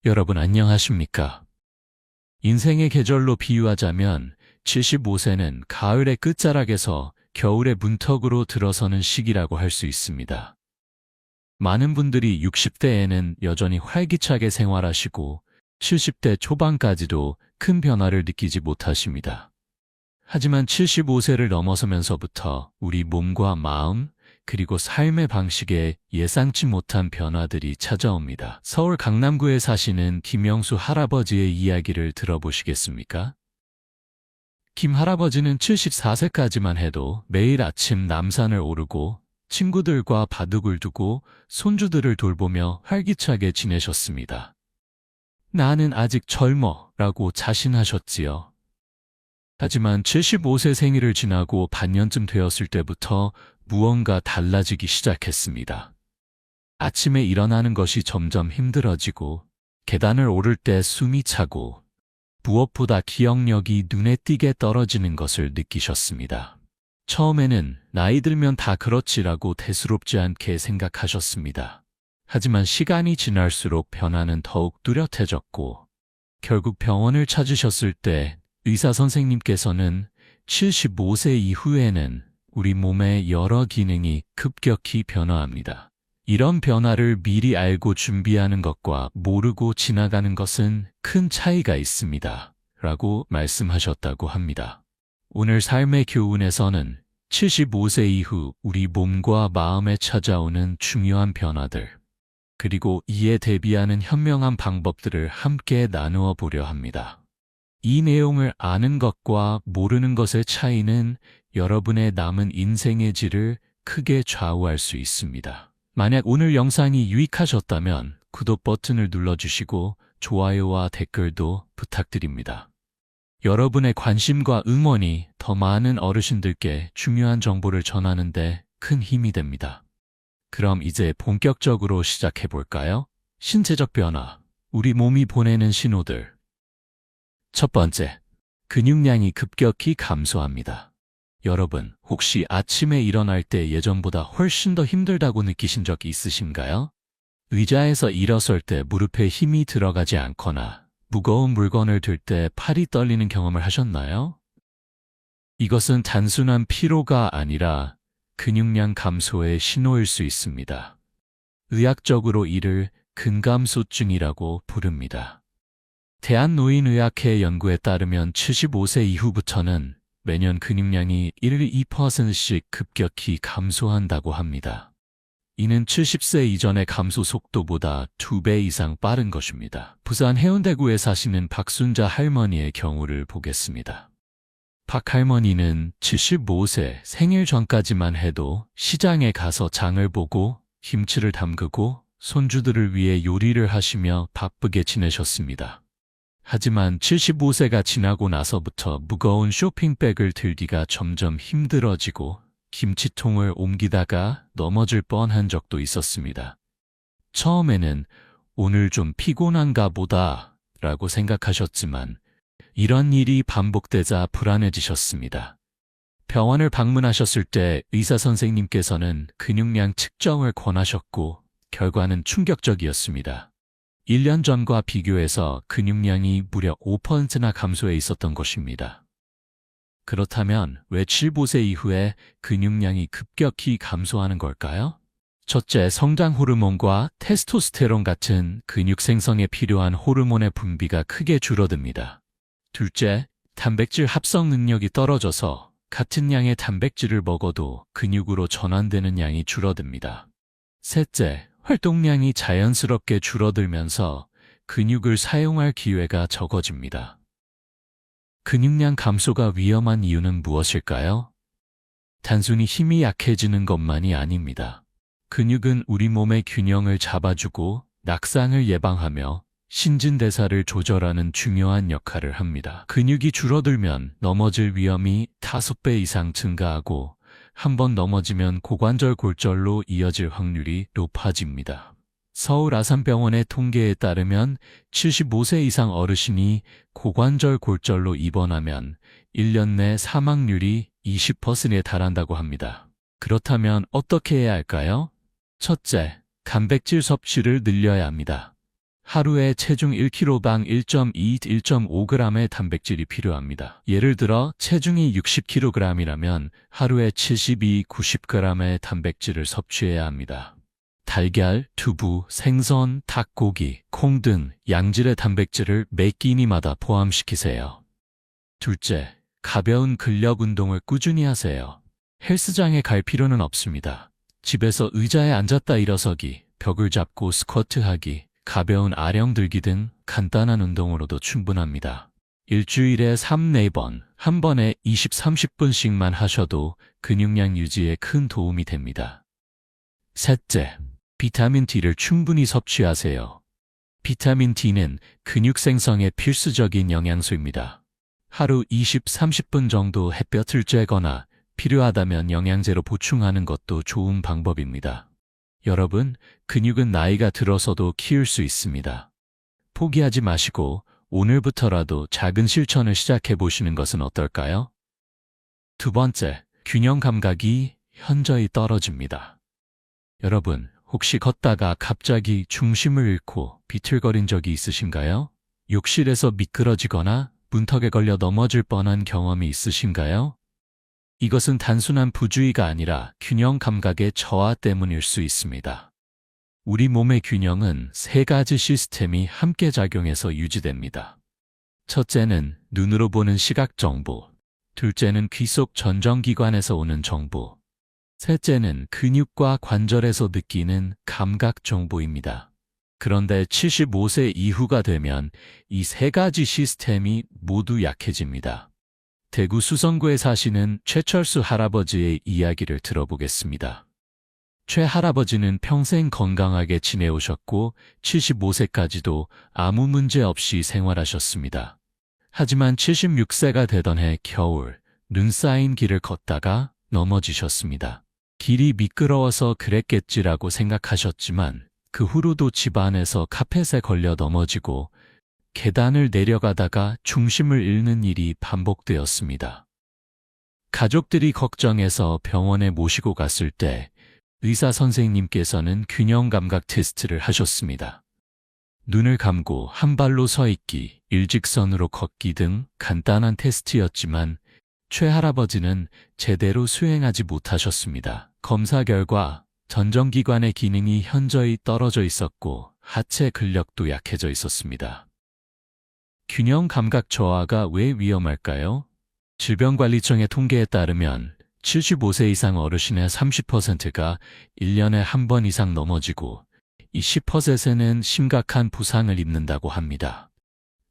여러분 안녕하십니까? 인생의 계절로 비유하자면 75세는 가을의 끝자락에서 겨울의 문턱으로 들어서는 시기라고 할 수 있습니다. 많은 분들이 60대에는 여전히 활기차게 생활하시고 70대 초반까지도 큰 변화를 느끼지 못하십니다. 하지만 75세를 넘어서면서부터 우리 몸과 마음, 그리고 삶의 방식에 예상치 못한 변화들이 찾아옵니다. 서울 강남구에 사시는 김영수 할아버지의 이야기를 들어보시겠습니까? 김 할아버지는 74세까지만 해도 매일 아침 남산을 오르고 친구들과 바둑을 두고 손주들을 돌보며 활기차게 지내셨습니다. 나는 아직 젊어 라고 자신하셨지요. 하지만 75세 생일을 지나고 반년쯤 되었을 때부터 무언가 달라지기 시작했습니다. 아침에 일어나는 것이 점점 힘들어지고 계단을 오를 때 숨이 차고 무엇보다 기억력이 눈에 띄게 떨어지는 것을 느끼셨습니다. 처음에는 나이 들면 다 그렇지라고 대수롭지 않게 생각하셨습니다. 하지만 시간이 지날수록 변화는 더욱 뚜렷해졌고 결국 병원을 찾으셨을 때 의사 선생님께서는 75세 이후에는 우리 몸의 여러 기능이 급격히 변화합니다. 이런 변화를 미리 알고 준비하는 것과 모르고 지나가는 것은 큰 차이가 있습니다. 라고 말씀하셨다고 합니다. 오늘 삶의 교훈에서는 75세 이후 우리 몸과 마음에 찾아오는 중요한 변화들, 그리고 이에 대비하는 현명한 방법들을 함께 나누어 보려 합니다. 이 내용을 아는 것과 모르는 것의 차이는 여러분의 남은 인생의 질을 크게 좌우할 수 있습니다. 만약 오늘 영상이 유익하셨다면 구독 버튼을 눌러주시고 좋아요와 댓글도 부탁드립니다. 여러분의 관심과 응원이 더 많은 어르신들께 중요한 정보를 전하는 데 큰 힘이 됩니다. 그럼 이제 본격적으로 시작해 볼까요? 신체적 변화, 우리 몸이 보내는 신호들. 첫 번째, 근육량이 급격히 감소합니다. 여러분, 혹시 아침에 일어날 때 예전보다 훨씬 더 힘들다고 느끼신 적 있으신가요? 의자에서 일어설 때 무릎에 힘이 들어가지 않거나 무거운 물건을 들 때 팔이 떨리는 경험을 하셨나요? 이것은 단순한 피로가 아니라 근육량 감소의 신호일 수 있습니다. 의학적으로 이를 근감소증이라고 부릅니다. 대한노인의학회 연구에 따르면 75세 이후부터는 매년 근육량이 1~2%씩 급격히 감소한다고 합니다. 이는 70세 이전의 감소 속도보다 2배 이상 빠른 것입니다. 부산 해운대구에 사시는 박순자 할머니의 경우를 보겠습니다. 박 할머니는 75세 생일 전까지만 해도 시장에 가서 장을 보고 김치를 담그고 손주들을 위해 요리를 하시며 바쁘게 지내셨습니다. 하지만 75세가 지나고 나서부터 무거운 쇼핑백을 들기가 점점 힘들어지고 김치통을 옮기다가 넘어질 뻔한 적도 있었습니다. 처음에는 오늘 좀 피곤한가 보다 라고 생각하셨지만 이런 일이 반복되자 불안해지셨습니다. 병원을 방문하셨을 때 의사 선생님께서는 근육량 측정을 권하셨고 결과는 충격적이었습니다. 1년 전과 비교해서 근육량이 무려 5%나 감소해 있었던 것입니다. 그렇다면 왜 75세 이후에 근육량이 급격히 감소하는 걸까요? 첫째, 성장 호르몬과 테스토스테론 같은 근육 생성에 필요한 호르몬의 분비가 크게 줄어듭니다. 둘째, 단백질 합성 능력이 떨어져서 같은 양의 단백질을 먹어도 근육으로 전환되는 양이 줄어듭니다. 셋째, 활동량이 자연스럽게 줄어들면서 근육을 사용할 기회가 적어집니다. 근육량 감소가 위험한 이유는 무엇일까요? 단순히 힘이 약해지는 것만이 아닙니다. 근육은 우리 몸의 균형을 잡아주고 낙상을 예방하며 신진대사를 조절하는 중요한 역할을 합니다. 근육이 줄어들면 넘어질 위험이 5배 이상 증가하고 한 번 넘어지면 고관절 골절로 이어질 확률이 높아집니다. 서울 아산병원의 통계에 따르면 75세 이상 어르신이 고관절 골절로 입원하면 1년 내 사망률이 20%에 달한다고 합니다. 그렇다면 어떻게 해야 할까요? 첫째, 단백질 섭취를 늘려야 합니다. 하루에 체중 1kg당 1.2-1.5g의 단백질이 필요합니다. 예를 들어 체중이 60kg이라면 하루에 72-90g의 단백질을 섭취해야 합니다. 달걀, 두부, 생선, 닭고기, 콩 등 양질의 단백질을 매 끼니마다 포함시키세요. 둘째, 가벼운 근력 운동을 꾸준히 하세요. 헬스장에 갈 필요는 없습니다. 집에서 의자에 앉았다 일어서기, 벽을 잡고 스쿼트하기, 가벼운 아령 들기 등 간단한 운동으로도 충분합니다. 일주일에 3-4번, 한 번에 20-30분씩만 하셔도 근육량 유지에 큰 도움이 됩니다. 셋째, 비타민 D를 충분히 섭취하세요. 비타민 D는 근육 생성에 필수적인 영양소입니다. 하루 20-30분 정도 햇볕을 쬐거나 필요하다면 영양제로 보충하는 것도 좋은 방법입니다. 여러분, 근육은 나이가 들어서도 키울 수 있습니다. 포기하지 마시고 오늘부터라도 작은 실천을 시작해 보시는 것은 어떨까요? 두 번째, 균형 감각이 현저히 떨어집니다. 여러분, 혹시 걷다가 갑자기 중심을 잃고 비틀거린 적이 있으신가요? 욕실에서 미끄러지거나 문턱에 걸려 넘어질 뻔한 경험이 있으신가요? 이것은 단순한 부주의가 아니라 균형 감각의 저하 때문일 수 있습니다. 우리 몸의 균형은 3가지 시스템이 함께 작용해서 유지됩니다. 첫째는 눈으로 보는 시각 정보, 둘째는 귀 속 전정기관에서 오는 정보, 셋째는 근육과 관절에서 느끼는 감각 정보입니다. 그런데 75세 이후가 되면 이 3가지 시스템이 모두 약해집니다. 대구 수성구에 사시는 최철수 할아버지의 이야기를 들어보겠습니다. 최 할아버지는 평생 건강하게 지내오셨고 75세까지도 아무 문제 없이 생활하셨습니다. 하지만 76세가 되던 해 겨울 눈 쌓인 길을 걷다가 넘어지셨습니다. 길이 미끄러워서 그랬겠지라고 생각하셨지만 그 후로도 집안에서 카펫에 걸려 넘어지고 계단을 내려가다가 중심을 잃는 일이 반복되었습니다. 가족들이 걱정해서 병원에 모시고 갔을 때 의사 선생님께서는 균형 감각 테스트를 하셨습니다. 눈을 감고 한 발로 서 있기, 일직선으로 걷기 등 간단한 테스트였지만 최 할아버지는 제대로 수행하지 못하셨습니다. 검사 결과 전정기관의 기능이 현저히 떨어져 있었고 하체 근력도 약해져 있었습니다. 균형 감각 저하가 왜 위험할까요? 질병관리청의 통계에 따르면 75세 이상 어르신의 30%가 1년에 한 번 이상 넘어지고 이 10%는 심각한 부상을 입는다고 합니다.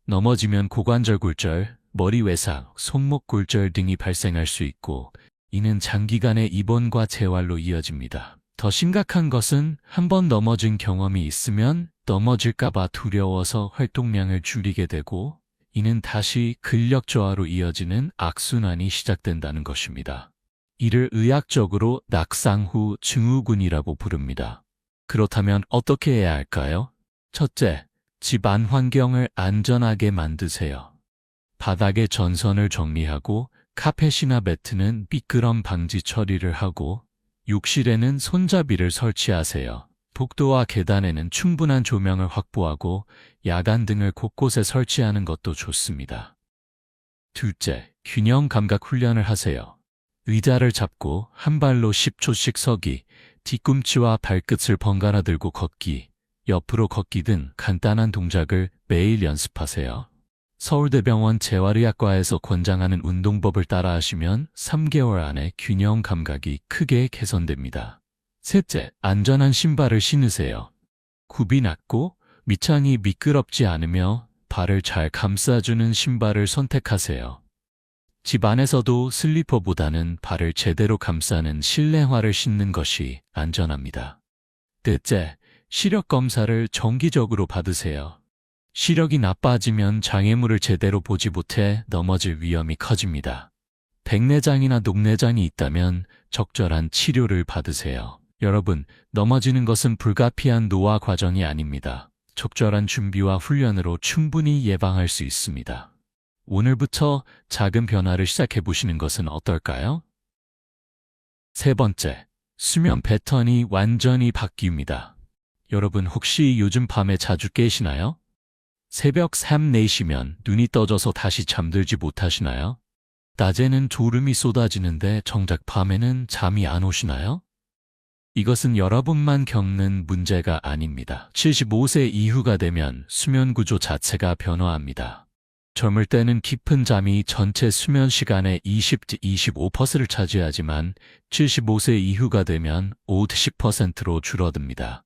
넘어지면 고관절 골절, 머리 외상, 손목 골절 등이 발생할 수 있고 이는 장기간의 입원과 재활로 이어집니다. 더 심각한 것은 한 번 넘어진 경험이 있으면 넘어질까봐 두려워서 활동량을 줄이게 되고 이는 다시 근력 저하로 이어지는 악순환이 시작된다는 것입니다. 이를 의학적으로 낙상 후 증후군이라고 부릅니다. 그렇다면 어떻게 해야 할까요? 첫째, 집안 환경을 안전하게 만드세요. 바닥의 전선을 정리하고 카펫이나 매트는 미끄럼 방지 처리를 하고 욕실에는 손잡이를 설치하세요. 복도와 계단에는 충분한 조명을 확보하고 야간 등을 곳곳에 설치하는 것도 좋습니다. 둘째, 균형 감각 훈련을 하세요. 의자를 잡고 한 발로 10초씩 서기, 뒤꿈치와 발끝을 번갈아 들고 걷기, 옆으로 걷기 등 간단한 동작을 매일 연습하세요. 서울대병원 재활의학과에서 권장하는 운동법을 따라하시면 3개월 안에 균형 감각이 크게 개선됩니다. 셋째, 안전한 신발을 신으세요. 굽이 낮고 밑창이 미끄럽지 않으며 발을 잘 감싸주는 신발을 선택하세요. 집 안에서도 슬리퍼보다는 발을 제대로 감싸는 실내화를 신는 것이 안전합니다. 넷째, 시력 검사를 정기적으로 받으세요. 시력이 나빠지면 장애물을 제대로 보지 못해 넘어질 위험이 커집니다. 백내장이나 녹내장이 있다면 적절한 치료를 받으세요. 여러분, 넘어지는 것은 불가피한 노화 과정이 아닙니다. 적절한 준비와 훈련으로 충분히 예방할 수 있습니다. 오늘부터 작은 변화를 시작해 보시는 것은 어떨까요? 세 번째, 수면 패턴이 완전히 바뀝니다. 여러분 혹시 요즘 밤에 자주 깨시나요? 새벽 3, 4시면 눈이 떠져서 다시 잠들지 못하시나요? 낮에는 졸음이 쏟아지는데 정작 밤에는 잠이 안 오시나요? 이것은 여러분만 겪는 문제가 아닙니다. 75세 이후가 되면 수면 구조 자체가 변화합니다. 젊을 때는 깊은 잠이 전체 수면 시간의 20-25%를 차지하지만 75세 이후가 되면 50%로 줄어듭니다.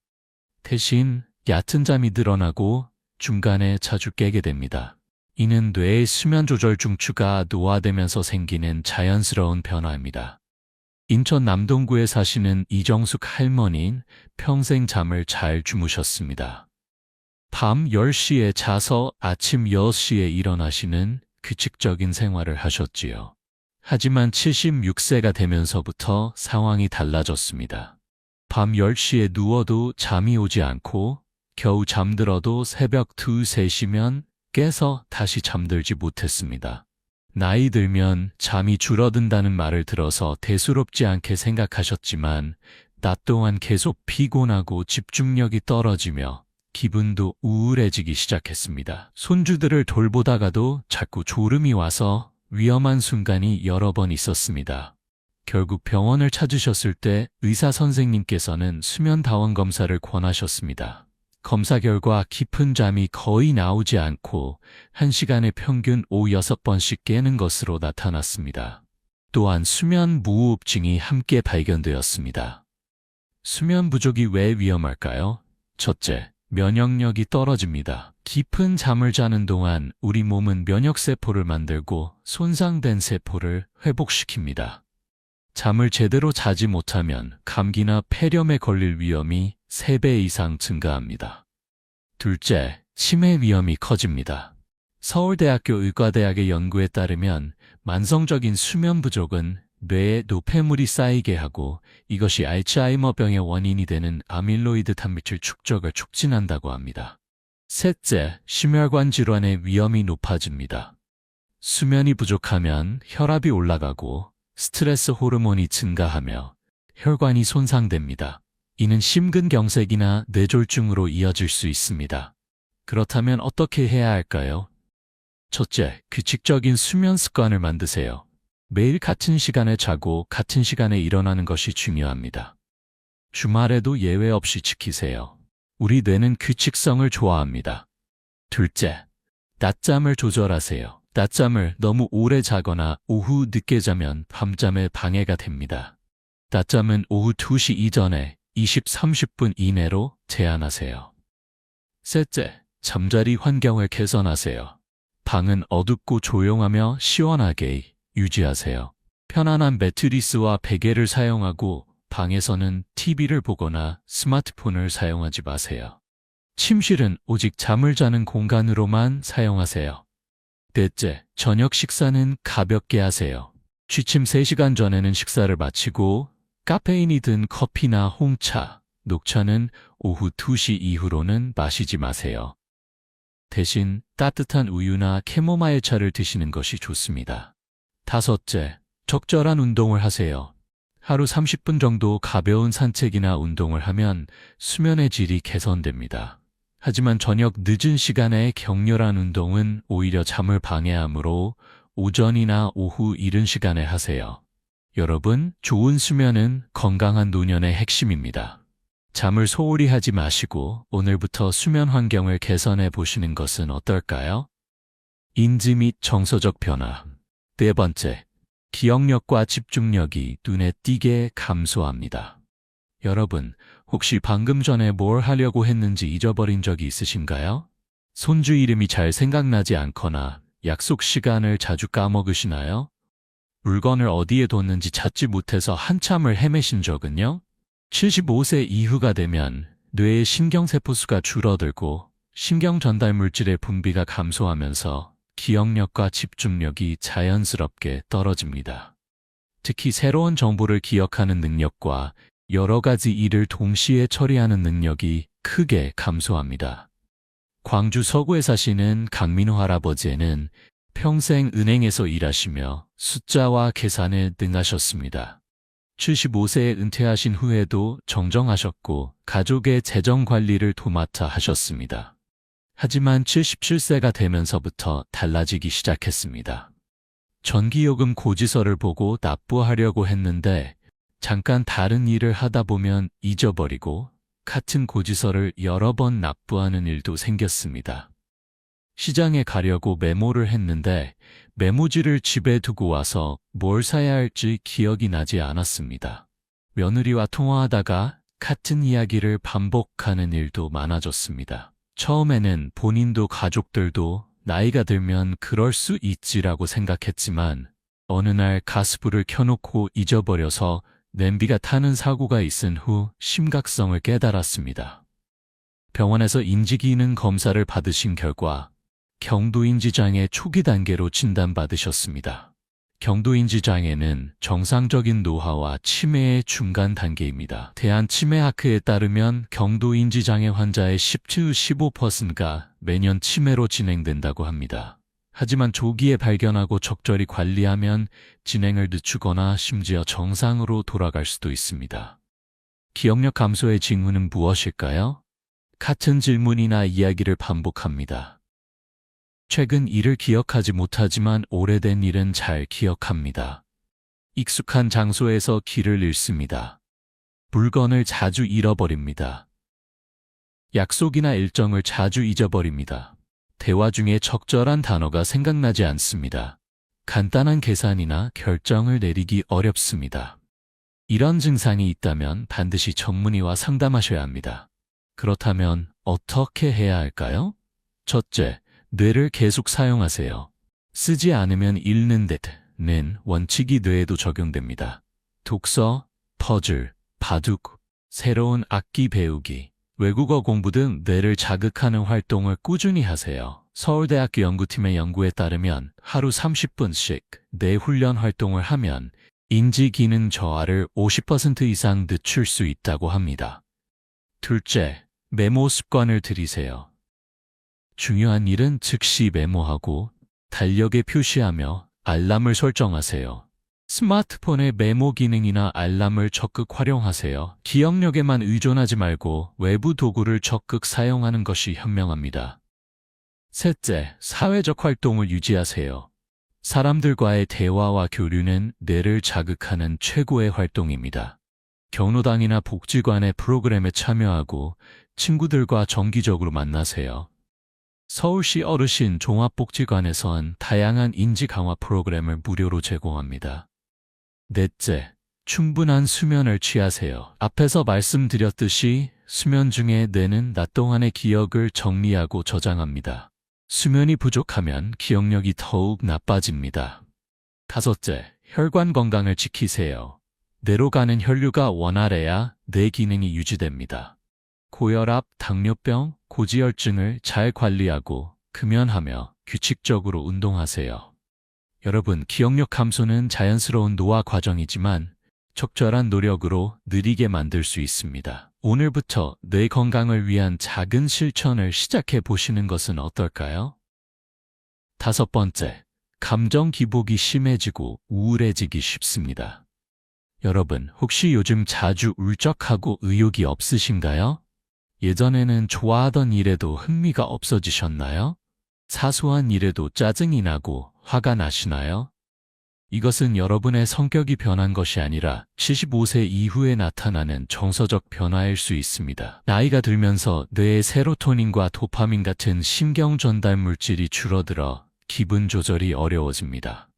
대신 얕은 잠이 늘어나고 중간에 자주 깨게 됩니다. 이는 뇌의 수면 조절 중추가 노화되면서 생기는 자연스러운 변화입니다. 인천 남동구에 사시는 이정숙 할머니는 평생 잠을 잘 주무셨습니다. 밤 10시에 자서 아침 6시에 일어나시는 규칙적인 생활을 하셨지요. 하지만 76세가 되면서부터 상황이 달라졌습니다. 밤 10시에 누워도 잠이 오지 않고 겨우 잠들어도 새벽 2, 3시면 깨서 다시 잠들지 못했습니다. 나이 들면 잠이 줄어든다는 말을 들어서 대수롭지 않게 생각하셨지만 낮 동안 계속 피곤하고 집중력이 떨어지며 기분도 우울해지기 시작했습니다. 손주들을 돌보다가도 자꾸 졸음이 와서 위험한 순간이 여러 번 있었습니다. 결국 병원을 찾으셨을 때 의사 선생님께서는 수면다원 검사를 권하셨습니다. 검사 결과 깊은 잠이 거의 나오지 않고 1시간에 평균 5-6번씩 깨는 것으로 나타났습니다. 또한 수면 무호흡증이 함께 발견되었습니다. 수면 부족이 왜 위험할까요? 첫째, 면역력이 떨어집니다. 깊은 잠을 자는 동안 우리 몸은 면역세포를 만들고 손상된 세포를 회복시킵니다. 잠을 제대로 자지 못하면 감기나 폐렴에 걸릴 위험이 3배 이상 증가합니다. 둘째, 치매 위험이 커집니다. 서울대학교 의과대학의 연구에 따르면 만성적인 수면 부족은 뇌에 노폐물이 쌓이게 하고 이것이 알츠하이머병의 원인이 되는 아밀로이드 단백질 축적을 촉진한다고 합니다. 셋째, 심혈관 질환의 위험이 높아집니다. 수면이 부족하면 혈압이 올라가고 스트레스 호르몬이 증가하며 혈관이 손상됩니다. 이는 심근경색이나 뇌졸중으로 이어질 수 있습니다. 그렇다면 어떻게 해야 할까요? 첫째, 규칙적인 수면 습관을 만드세요. 매일 같은 시간에 자고 같은 시간에 일어나는 것이 중요합니다. 주말에도 예외 없이 지키세요. 우리 뇌는 규칙성을 좋아합니다. 둘째, 낮잠을 조절하세요. 낮잠을 너무 오래 자거나 오후 늦게 자면 밤잠에 방해가 됩니다. 낮잠은 오후 2시 이전에 20-30분 이내로 제한하세요. 셋째, 잠자리 환경을 개선하세요. 방은 어둡고 조용하며 시원하게 유지하세요. 편안한 매트리스와 베개를 사용하고 방에서는 TV를 보거나 스마트폰을 사용하지 마세요. 침실은 오직 잠을 자는 공간으로만 사용하세요. 넷째, 저녁 식사는 가볍게 하세요. 취침 3시간 전에는 식사를 마치고 카페인이 든 커피나 홍차, 녹차는 오후 2시 이후로는 마시지 마세요. 대신 따뜻한 우유나 캐모마일 차를 드시는 것이 좋습니다. 다섯째, 적절한 운동을 하세요. 하루 30분 정도 가벼운 산책이나 운동을 하면 수면의 질이 개선됩니다. 하지만 저녁 늦은 시간에 격렬한 운동은 오히려 잠을 방해하므로 오전이나 오후 이른 시간에 하세요. 여러분, 좋은 수면은 건강한 노년의 핵심입니다. 잠을 소홀히 하지 마시고 오늘부터 수면 환경을 개선해 보시는 것은 어떨까요? 인지 및 정서적 변화. 네 번째, 기억력과 집중력이 눈에 띄게 감소합니다. 여러분, 혹시 방금 전에 뭘 하려고 했는지 잊어버린 적이 있으신가요? 손주 이름이 잘 생각나지 않거나 약속 시간을 자주 까먹으시나요? 물건을 어디에 뒀는지 찾지 못해서 한참을 헤매신 적은요? 75세 이후가 되면 뇌의 신경세포 수가 줄어들고 신경 전달 물질의 분비가 감소하면서 기억력과 집중력이 자연스럽게 떨어집니다. 특히 새로운 정보를 기억하는 능력과 여러 가지 일을 동시에 처리하는 능력이 크게 감소합니다. 광주 서구에 사시는 강민호 할아버지는 평생 은행에서 일하시며 숫자와 계산에 능하셨습니다. 75세에 은퇴하신 후에도 정정하셨고 가족의 재정 관리를 도맡아 하셨습니다. 하지만 77세가 되면서부터 달라지기 시작했습니다. 전기요금 고지서를 보고 납부하려고 했는데 잠깐 다른 일을 하다 보면 잊어버리고 같은 고지서를 여러 번 납부하는 일도 생겼습니다. 시장에 가려고 메모를 했는데 메모지를 집에 두고 와서 뭘 사야 할지 기억이 나지 않았습니다. 며느리와 통화하다가 같은 이야기를 반복하는 일도 많아졌습니다. 처음에는 본인도 가족들도 나이가 들면 그럴 수 있지라고 생각했지만 어느 날 가스불을 켜놓고 잊어버려서 냄비가 타는 사고가 있은 후 심각성을 깨달았습니다. 병원에서 인지기능 검사를 받으신 결과 경도인지장애 초기 단계로 진단받으셨습니다. 경도인지장애는 정상적인 노화와 치매의 중간 단계입니다. 대한치매학회에 따르면 경도인지장애 환자의 10-15%가 매년 치매로 진행된다고 합니다. 하지만 조기에 발견하고 적절히 관리하면 진행을 늦추거나 심지어 정상으로 돌아갈 수도 있습니다. 기억력 감소의 징후는 무엇일까요? 같은 질문이나 이야기를 반복합니다. 최근 일을 기억하지 못하지만 오래된 일은 잘 기억합니다. 익숙한 장소에서 길을 잃습니다. 물건을 자주 잃어버립니다. 약속이나 일정을 자주 잊어버립니다. 대화 중에 적절한 단어가 생각나지 않습니다. 간단한 계산이나 결정을 내리기 어렵습니다. 이런 증상이 있다면 반드시 전문의와 상담하셔야 합니다. 그렇다면 어떻게 해야 할까요? 첫째, 뇌를 계속 사용하세요. 쓰지 않으면 잃는 듯는 원칙이 뇌에도 적용됩니다. 독서, 퍼즐, 바둑, 새로운 악기 배우기, 외국어 공부 등 뇌를 자극하는 활동을 꾸준히 하세요. 서울대학교 연구팀의 연구에 따르면 하루 30분씩 뇌 훈련 활동을 하면 인지 기능 저하를 50% 이상 늦출 수 있다고 합니다. 둘째, 메모 습관을 들이세요. 중요한 일은 즉시 메모하고 달력에 표시하며 알람을 설정하세요. 스마트폰의 메모 기능이나 알람을 적극 활용하세요. 기억력에만 의존하지 말고 외부 도구를 적극 사용하는 것이 현명합니다. 셋째, 사회적 활동을 유지하세요. 사람들과의 대화와 교류는 뇌를 자극하는 최고의 활동입니다. 경로당이나 복지관의 프로그램에 참여하고 친구들과 정기적으로 만나세요. 서울시 어르신 종합복지관에선 다양한 인지 강화 프로그램을 무료로 제공합니다. 넷째, 충분한 수면을 취하세요. 앞에서 말씀드렸듯이 수면 중에 뇌는 낮 동안의 기억을 정리하고 저장합니다. 수면이 부족하면 기억력이 더욱 나빠집니다. 다섯째, 혈관 건강을 지키세요. 뇌로 가는 혈류가 원활해야 뇌 기능이 유지됩니다. 고혈압, 당뇨병, 고지혈증을 잘 관리하고 금연하며 규칙적으로 운동하세요. 여러분, 기억력 감소는 자연스러운 노화 과정이지만 적절한 노력으로 느리게 만들 수 있습니다. 오늘부터 뇌 건강을 위한 작은 실천을 시작해 보시는 것은 어떨까요? 다섯 번째, 감정 기복이 심해지고 우울해지기 쉽습니다. 여러분, 혹시 요즘 자주 울적하고 의욕이 없으신가요? 예전에는 좋아하던 일에도 흥미가 없어지셨나요? 사소한 일에도 짜증이 나고 화가 나시나요? 이것은 여러분의 성격이 변한 것이 아니라 75세 이후에 나타나는 정서적 변화일 수 있습니다. 나이가 들면서 뇌의 세로토닌과 도파민 같은 신경 전달 물질이 줄어들어 기분 조절이 어려워집니다.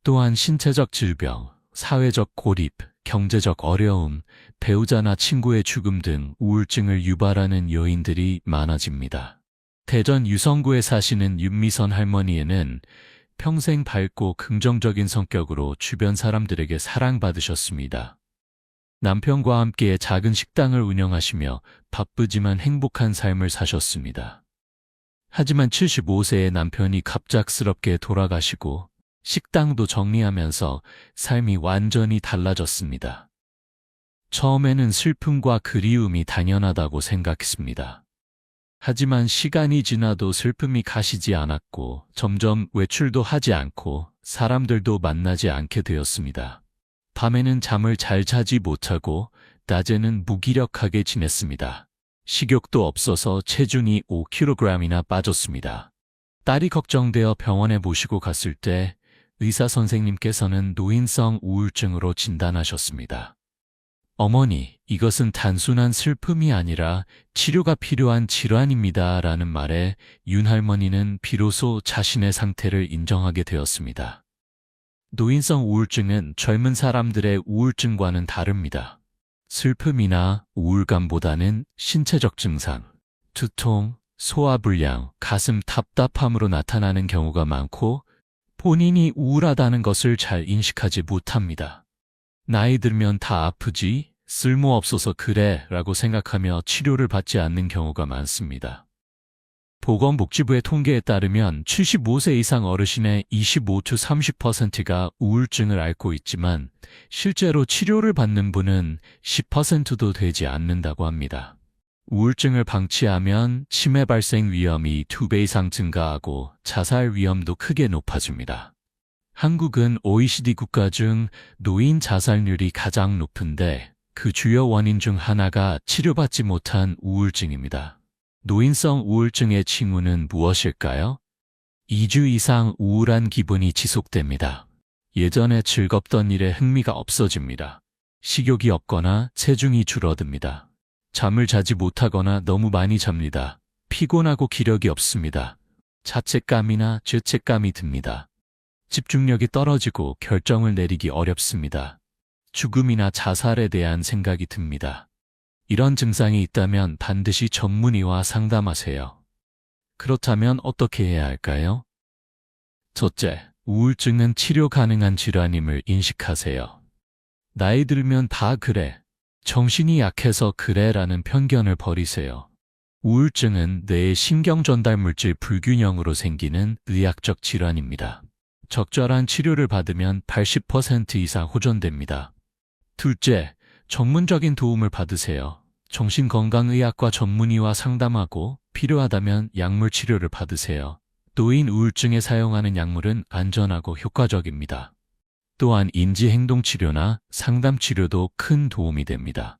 또한 신체적 질병, 사회적 고립, 경제적 어려움, 배우자나 친구의 죽음 등 우울증을 유발하는 요인들이 많아집니다. 대전 유성구에 사시는 윤미선 할머니에는 평생 밝고 긍정적인 성격으로 주변 사람들에게 사랑받으셨습니다. 남편과 함께 작은 식당을 운영하시며 바쁘지만 행복한 삶을 사셨습니다. 하지만 75세의 남편이 갑작스럽게 돌아가시고 식당도 정리하면서 삶이 완전히 달라졌습니다. 처음에는 슬픔과 그리움이 당연하다고 생각했습니다. 하지만 시간이 지나도 슬픔이 가시지 않았고 점점 외출도 하지 않고 사람들도 만나지 않게 되었습니다. 밤에는 잠을 잘 자지 못하고 낮에는 무기력하게 지냈습니다. 식욕도 없어서 체중이 5kg이나 빠졌습니다. 딸이 걱정되어 병원에 모시고 갔을 때 의사 선생님께서는 노인성 우울증으로 진단하셨습니다. 어머니, 이것은 단순한 슬픔이 아니라 치료가 필요한 질환입니다. 라는 말에 윤 할머니는 비로소 자신의 상태를 인정하게 되었습니다. 노인성 우울증은 젊은 사람들의 우울증과는 다릅니다. 슬픔이나 우울감보다는 신체적 증상, 두통, 소화불량, 가슴 답답함으로 나타나는 경우가 많고 본인이 우울하다는 것을 잘 인식하지 못합니다. 나이 들면 다 아프지, 쓸모없어서 그래 라고 생각하며 치료를 받지 않는 경우가 많습니다. 보건복지부의 통계에 따르면 75세 이상 어르신의 25~30%가 우울증을 앓고 있지만 실제로 치료를 받는 분은 10%도 되지 않는다고 합니다. 우울증을 방치하면 치매 발생 위험이 2배 이상 증가하고 자살 위험도 크게 높아집니다. 한국은 OECD 국가 중 노인 자살률이 가장 높은데 그 주요 원인 중 하나가 치료받지 못한 우울증입니다. 노인성 우울증의 징후는 무엇일까요? 2주 이상 우울한 기분이 지속됩니다. 예전에 즐겁던 일에 흥미가 없어집니다. 식욕이 없거나 체중이 줄어듭니다. 잠을 자지 못하거나 너무 많이 잡니다. 피곤하고 기력이 없습니다. 자책감이나 죄책감이 듭니다. 집중력이 떨어지고 결정을 내리기 어렵습니다. 죽음이나 자살에 대한 생각이 듭니다. 이런 증상이 있다면 반드시 전문의와 상담하세요. 그렇다면 어떻게 해야 할까요? 첫째, 우울증은 치료 가능한 질환임을 인식하세요. 나이 들면 다 그래, 정신이 약해서 그래 라는 편견을 버리세요. 우울증은 뇌의 신경 전달 물질 불균형으로 생기는 의학적 질환입니다. 적절한 치료를 받으면 80% 이상 호전됩니다. 둘째, 전문적인 도움을 받으세요. 정신건강의학과 전문의와 상담하고 필요하다면 약물 치료를 받으세요. 노인 우울증에 사용하는 약물은 안전하고 효과적입니다. 또한 인지행동치료나 상담치료도 큰 도움이 됩니다.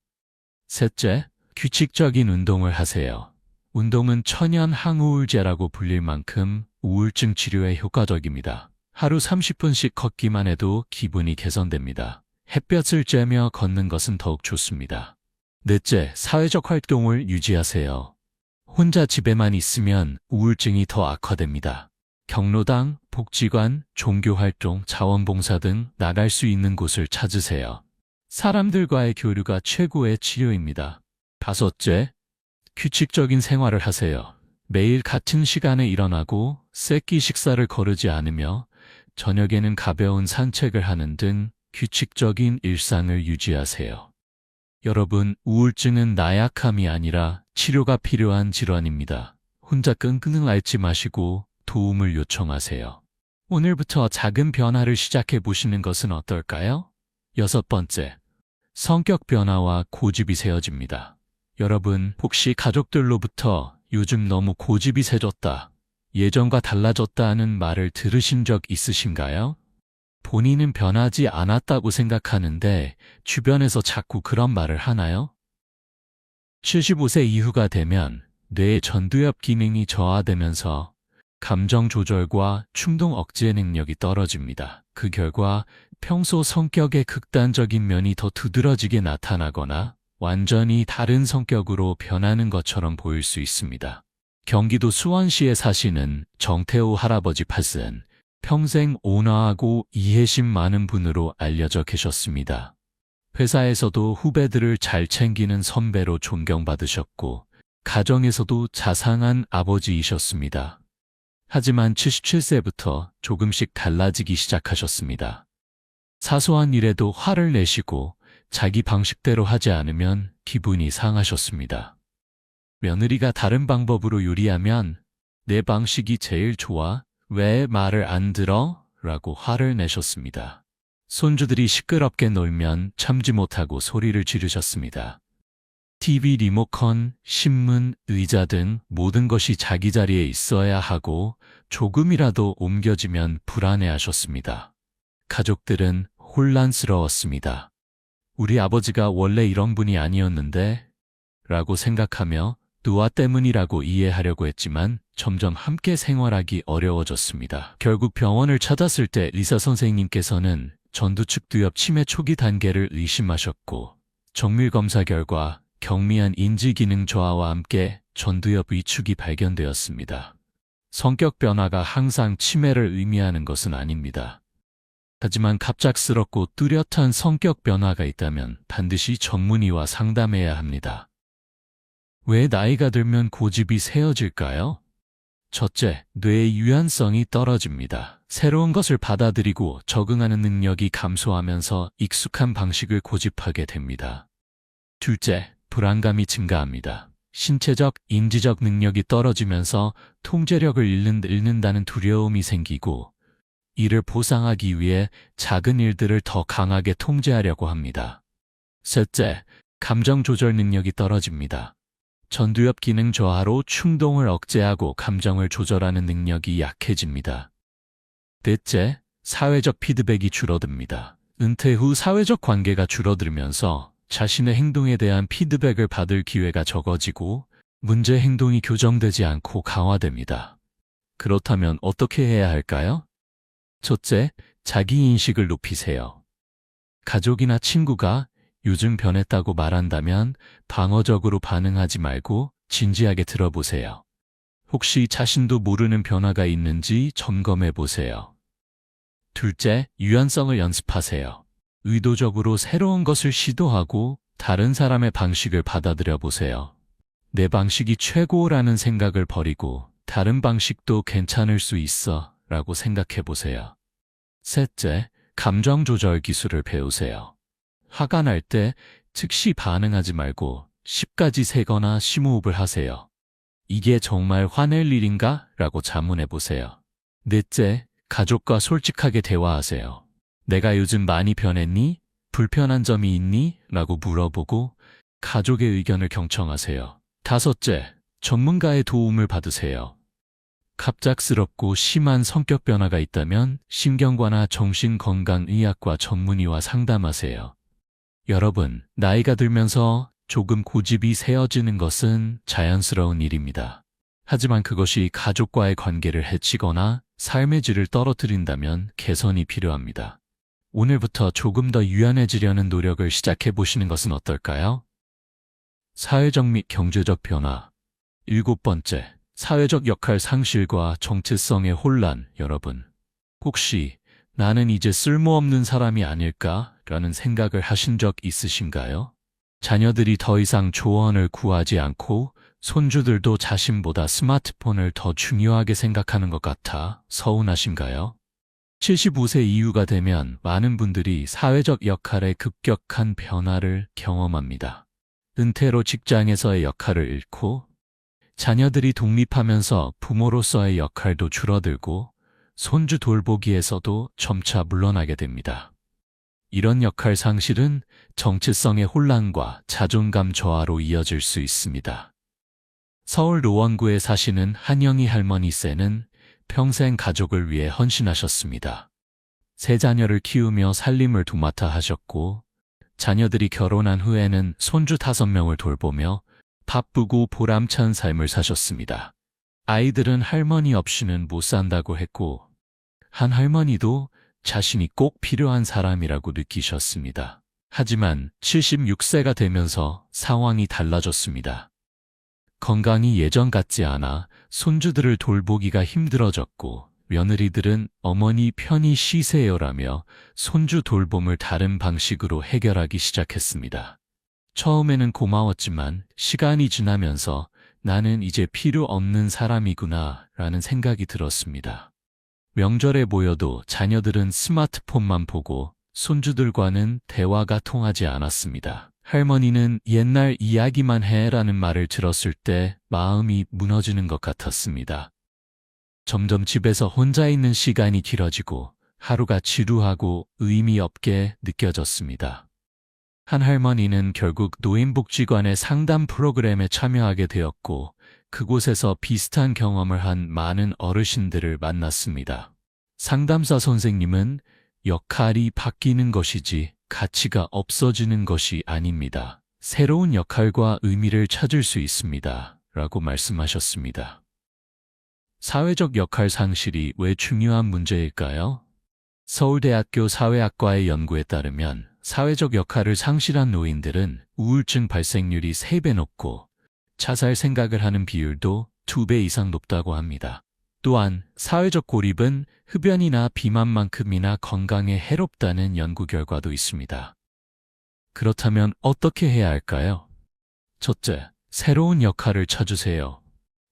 셋째, 규칙적인 운동을 하세요. 운동은 천연 항우울제라고 불릴 만큼 우울증 치료에 효과적입니다. 하루 30분씩 걷기만 해도 기분이 개선됩니다. 햇볕을 쬐며 걷는 것은 더욱 좋습니다. 넷째, 사회적 활동을 유지하세요. 혼자 집에만 있으면 우울증이 더 악화됩니다. 경로당, 복지관, 종교활동, 자원봉사 등 나갈 수 있는 곳을 찾으세요. 사람들과의 교류가 최고의 치료입니다. 다섯째, 규칙적인 생활을 하세요. 매일 같은 시간에 일어나고 새끼 식사를 거르지 않으며 저녁에는 가벼운 산책을 하는 등 규칙적인 일상을 유지하세요. 여러분, 우울증은 나약함이 아니라 치료가 필요한 질환입니다. 혼자 끙끙 앓지 마시고 도움을 요청하세요. 오늘부터 작은 변화를 시작해 보시는 것은 어떨까요? 여섯 번째, 성격 변화와 고집이 세워집니다. 여러분, 혹시 가족들로부터 요즘 너무 고집이 세졌다, 예전과 달라졌다 하는 말을 들으신 적 있으신가요? 본인은 변하지 않았다고 생각하는데 주변에서 자꾸 그런 말을 하나요? 75세 이후가 되면 뇌의 전두엽 기능이 저하되면서 감정 조절과 충동 억제 능력이 떨어집니다. 그 결과 평소 성격의 극단적인 면이 더 두드러지게 나타나거나 완전히 다른 성격으로 변하는 것처럼 보일 수 있습니다. 경기도 수원시에 사시는 정태호 할아버지 팟은 평생 온화하고 이해심 많은 분으로 알려져 계셨습니다. 회사에서도 후배들을 잘 챙기는 선배로 존경받으셨고 가정에서도 자상한 아버지이셨습니다. 하지만 77세부터 조금씩 달라지기 시작하셨습니다. 사소한 일에도 화를 내시고 자기 방식대로 하지 않으면 기분이 상하셨습니다. 며느리가 다른 방법으로 요리하면 내 방식이 제일 좋아? 왜 말을 안 들어? 라고 화를 내셨습니다. 손주들이 시끄럽게 놀면 참지 못하고 소리를 지르셨습니다. TV 리모컨, 신문, 의자 등 모든 것이 자기 자리에 있어야 하고 조금이라도 옮겨지면 불안해하셨습니다. 가족들은 혼란스러웠습니다. 우리 아버지가 원래 이런 분이 아니었는데 라고 생각하며 누아 때문이라고 이해하려고 했지만 점점 함께 생활하기 어려워졌습니다. 결국 병원을 찾았을 때 의사 선생님께서는 전두축 두엽 치매 초기 단계를 의심하셨고 정밀 검사 결과 경미한 인지기능 저하와 함께 전두엽 위축이 발견되었습니다. 성격 변화가 항상 치매를 의미하는 것은 아닙니다. 하지만 갑작스럽고 뚜렷한 성격 변화가 있다면 반드시 전문의와 상담해야 합니다. 왜 나이가 들면 고집이 세어질까요? 첫째, 뇌의 유연성이 떨어집니다. 새로운 것을 받아들이고 적응하는 능력이 감소하면서 익숙한 방식을 고집하게 됩니다. 둘째, 불안감이 증가합니다. 신체적, 인지적 능력이 떨어지면서 통제력을 잃는다는 두려움이 생기고 이를 보상하기 위해 작은 일들을 더 강하게 통제하려고 합니다. 셋째, 감정 조절 능력이 떨어집니다. 전두엽 기능 저하로 충동을 억제하고 감정을 조절하는 능력이 약해집니다. 넷째, 사회적 피드백이 줄어듭니다. 은퇴 후 사회적 관계가 줄어들면서 자신의 행동에 대한 피드백을 받을 기회가 적어지고 문제 행동이 교정되지 않고 강화됩니다. 그렇다면 어떻게 해야 할까요? 첫째, 자기인식을 높이세요. 가족이나 친구가 요즘 변했다고 말한다면 방어적으로 반응하지 말고 진지하게 들어보세요. 혹시 자신도 모르는 변화가 있는지 점검해 보세요. 둘째, 유연성을 연습하세요. 의도적으로 새로운 것을 시도하고 다른 사람의 방식을 받아들여 보세요. 내 방식이 최고라는 생각을 버리고 다른 방식도 괜찮을 수 있어 라고 생각해 보세요. 셋째, 감정 조절 기술을 배우세요. 화가 날 때 즉시 반응하지 말고 10가지 세거나 심호흡을 하세요. 이게 정말 화낼 일인가? 라고 자문해 보세요. 넷째, 가족과 솔직하게 대화하세요. 내가 요즘 많이 변했니? 불편한 점이 있니? 라고 물어보고 가족의 의견을 경청하세요. 다섯째, 전문가의 도움을 받으세요. 갑작스럽고 심한 성격 변화가 있다면 신경과나 정신건강의학과 전문의와 상담하세요. 여러분, 나이가 들면서 조금 고집이 세어지는 것은 자연스러운 일입니다. 하지만 그것이 가족과의 관계를 해치거나 삶의 질을 떨어뜨린다면 개선이 필요합니다. 오늘부터 조금 더 유연해지려는 노력을 시작해 보시는 것은 어떨까요? 사회적 및 경제적 변화. 7번째, 사회적 역할 상실과 정체성의 혼란. 여러분, 혹시 나는 이제 쓸모없는 사람이 아닐까? 라는 생각을 하신 적 있으신가요? 자녀들이 더 이상 조언을 구하지 않고 손주들도 자신보다 스마트폰을 더 중요하게 생각하는 것 같아 서운하신가요? 75세 이후가 되면 많은 분들이 사회적 역할의 급격한 변화를 경험합니다. 은퇴로 직장에서의 역할을 잃고 자녀들이 독립하면서 부모로서의 역할도 줄어들고 손주 돌보기에서도 점차 물러나게 됩니다. 이런 역할 상실은 정체성의 혼란과 자존감 저하로 이어질 수 있습니다. 서울 노원구에 사시는 한영희 할머니 쎄는 평생 가족을 위해 헌신하셨습니다. 세 자녀를 키우며 살림을 도맡아 하셨고 자녀들이 결혼한 후에는 손주 5명을 돌보며 바쁘고 보람찬 삶을 사셨습니다. 아이들은 할머니 없이는 못 산다고 했고 한 할머니도 자신이 꼭 필요한 사람이라고 느끼셨습니다. 하지만 76세가 되면서 상황이 달라졌습니다. 건강이 예전 같지 않아 손주들을 돌보기가 힘들어졌고 며느리들은 어머니 편히 쉬세요라며 손주 돌봄을 다른 방식으로 해결하기 시작했습니다. 처음에는 고마웠지만 시간이 지나면서 나는 이제 필요 없는 사람이구나 라는 생각이 들었습니다. 명절에 모여도 자녀들은 스마트폰만 보고 손주들과는 대화가 통하지 않았습니다. 할머니는 옛날 이야기만 해라는 말을 들었을 때 마음이 무너지는 것 같았습니다. 점점 집에서 혼자 있는 시간이 길어지고 하루가 지루하고 의미 없게 느껴졌습니다. 한 할머니는 결국 노인복지관의 상담 프로그램에 참여하게 되었고 그곳에서 비슷한 경험을 한 많은 어르신들을 만났습니다. 상담사 선생님은 역할이 바뀌는 것이지 가치가 없어지는 것이 아닙니다. 새로운 역할과 의미를 찾을 수 있습니다. 라고 말씀하셨습니다. 사회적 역할 상실이 왜 중요한 문제일까요? 서울대학교 사회학과의 연구에 따르면 사회적 역할을 상실한 노인들은 우울증 발생률이 3배 높고 자살 생각을 하는 비율도 2배 이상 높다고 합니다. 또한 사회적 고립은 흡연이나 비만만큼이나 건강에 해롭다는 연구 결과도 있습니다. 그렇다면 어떻게 해야 할까요? 첫째, 새로운 역할을 찾으세요.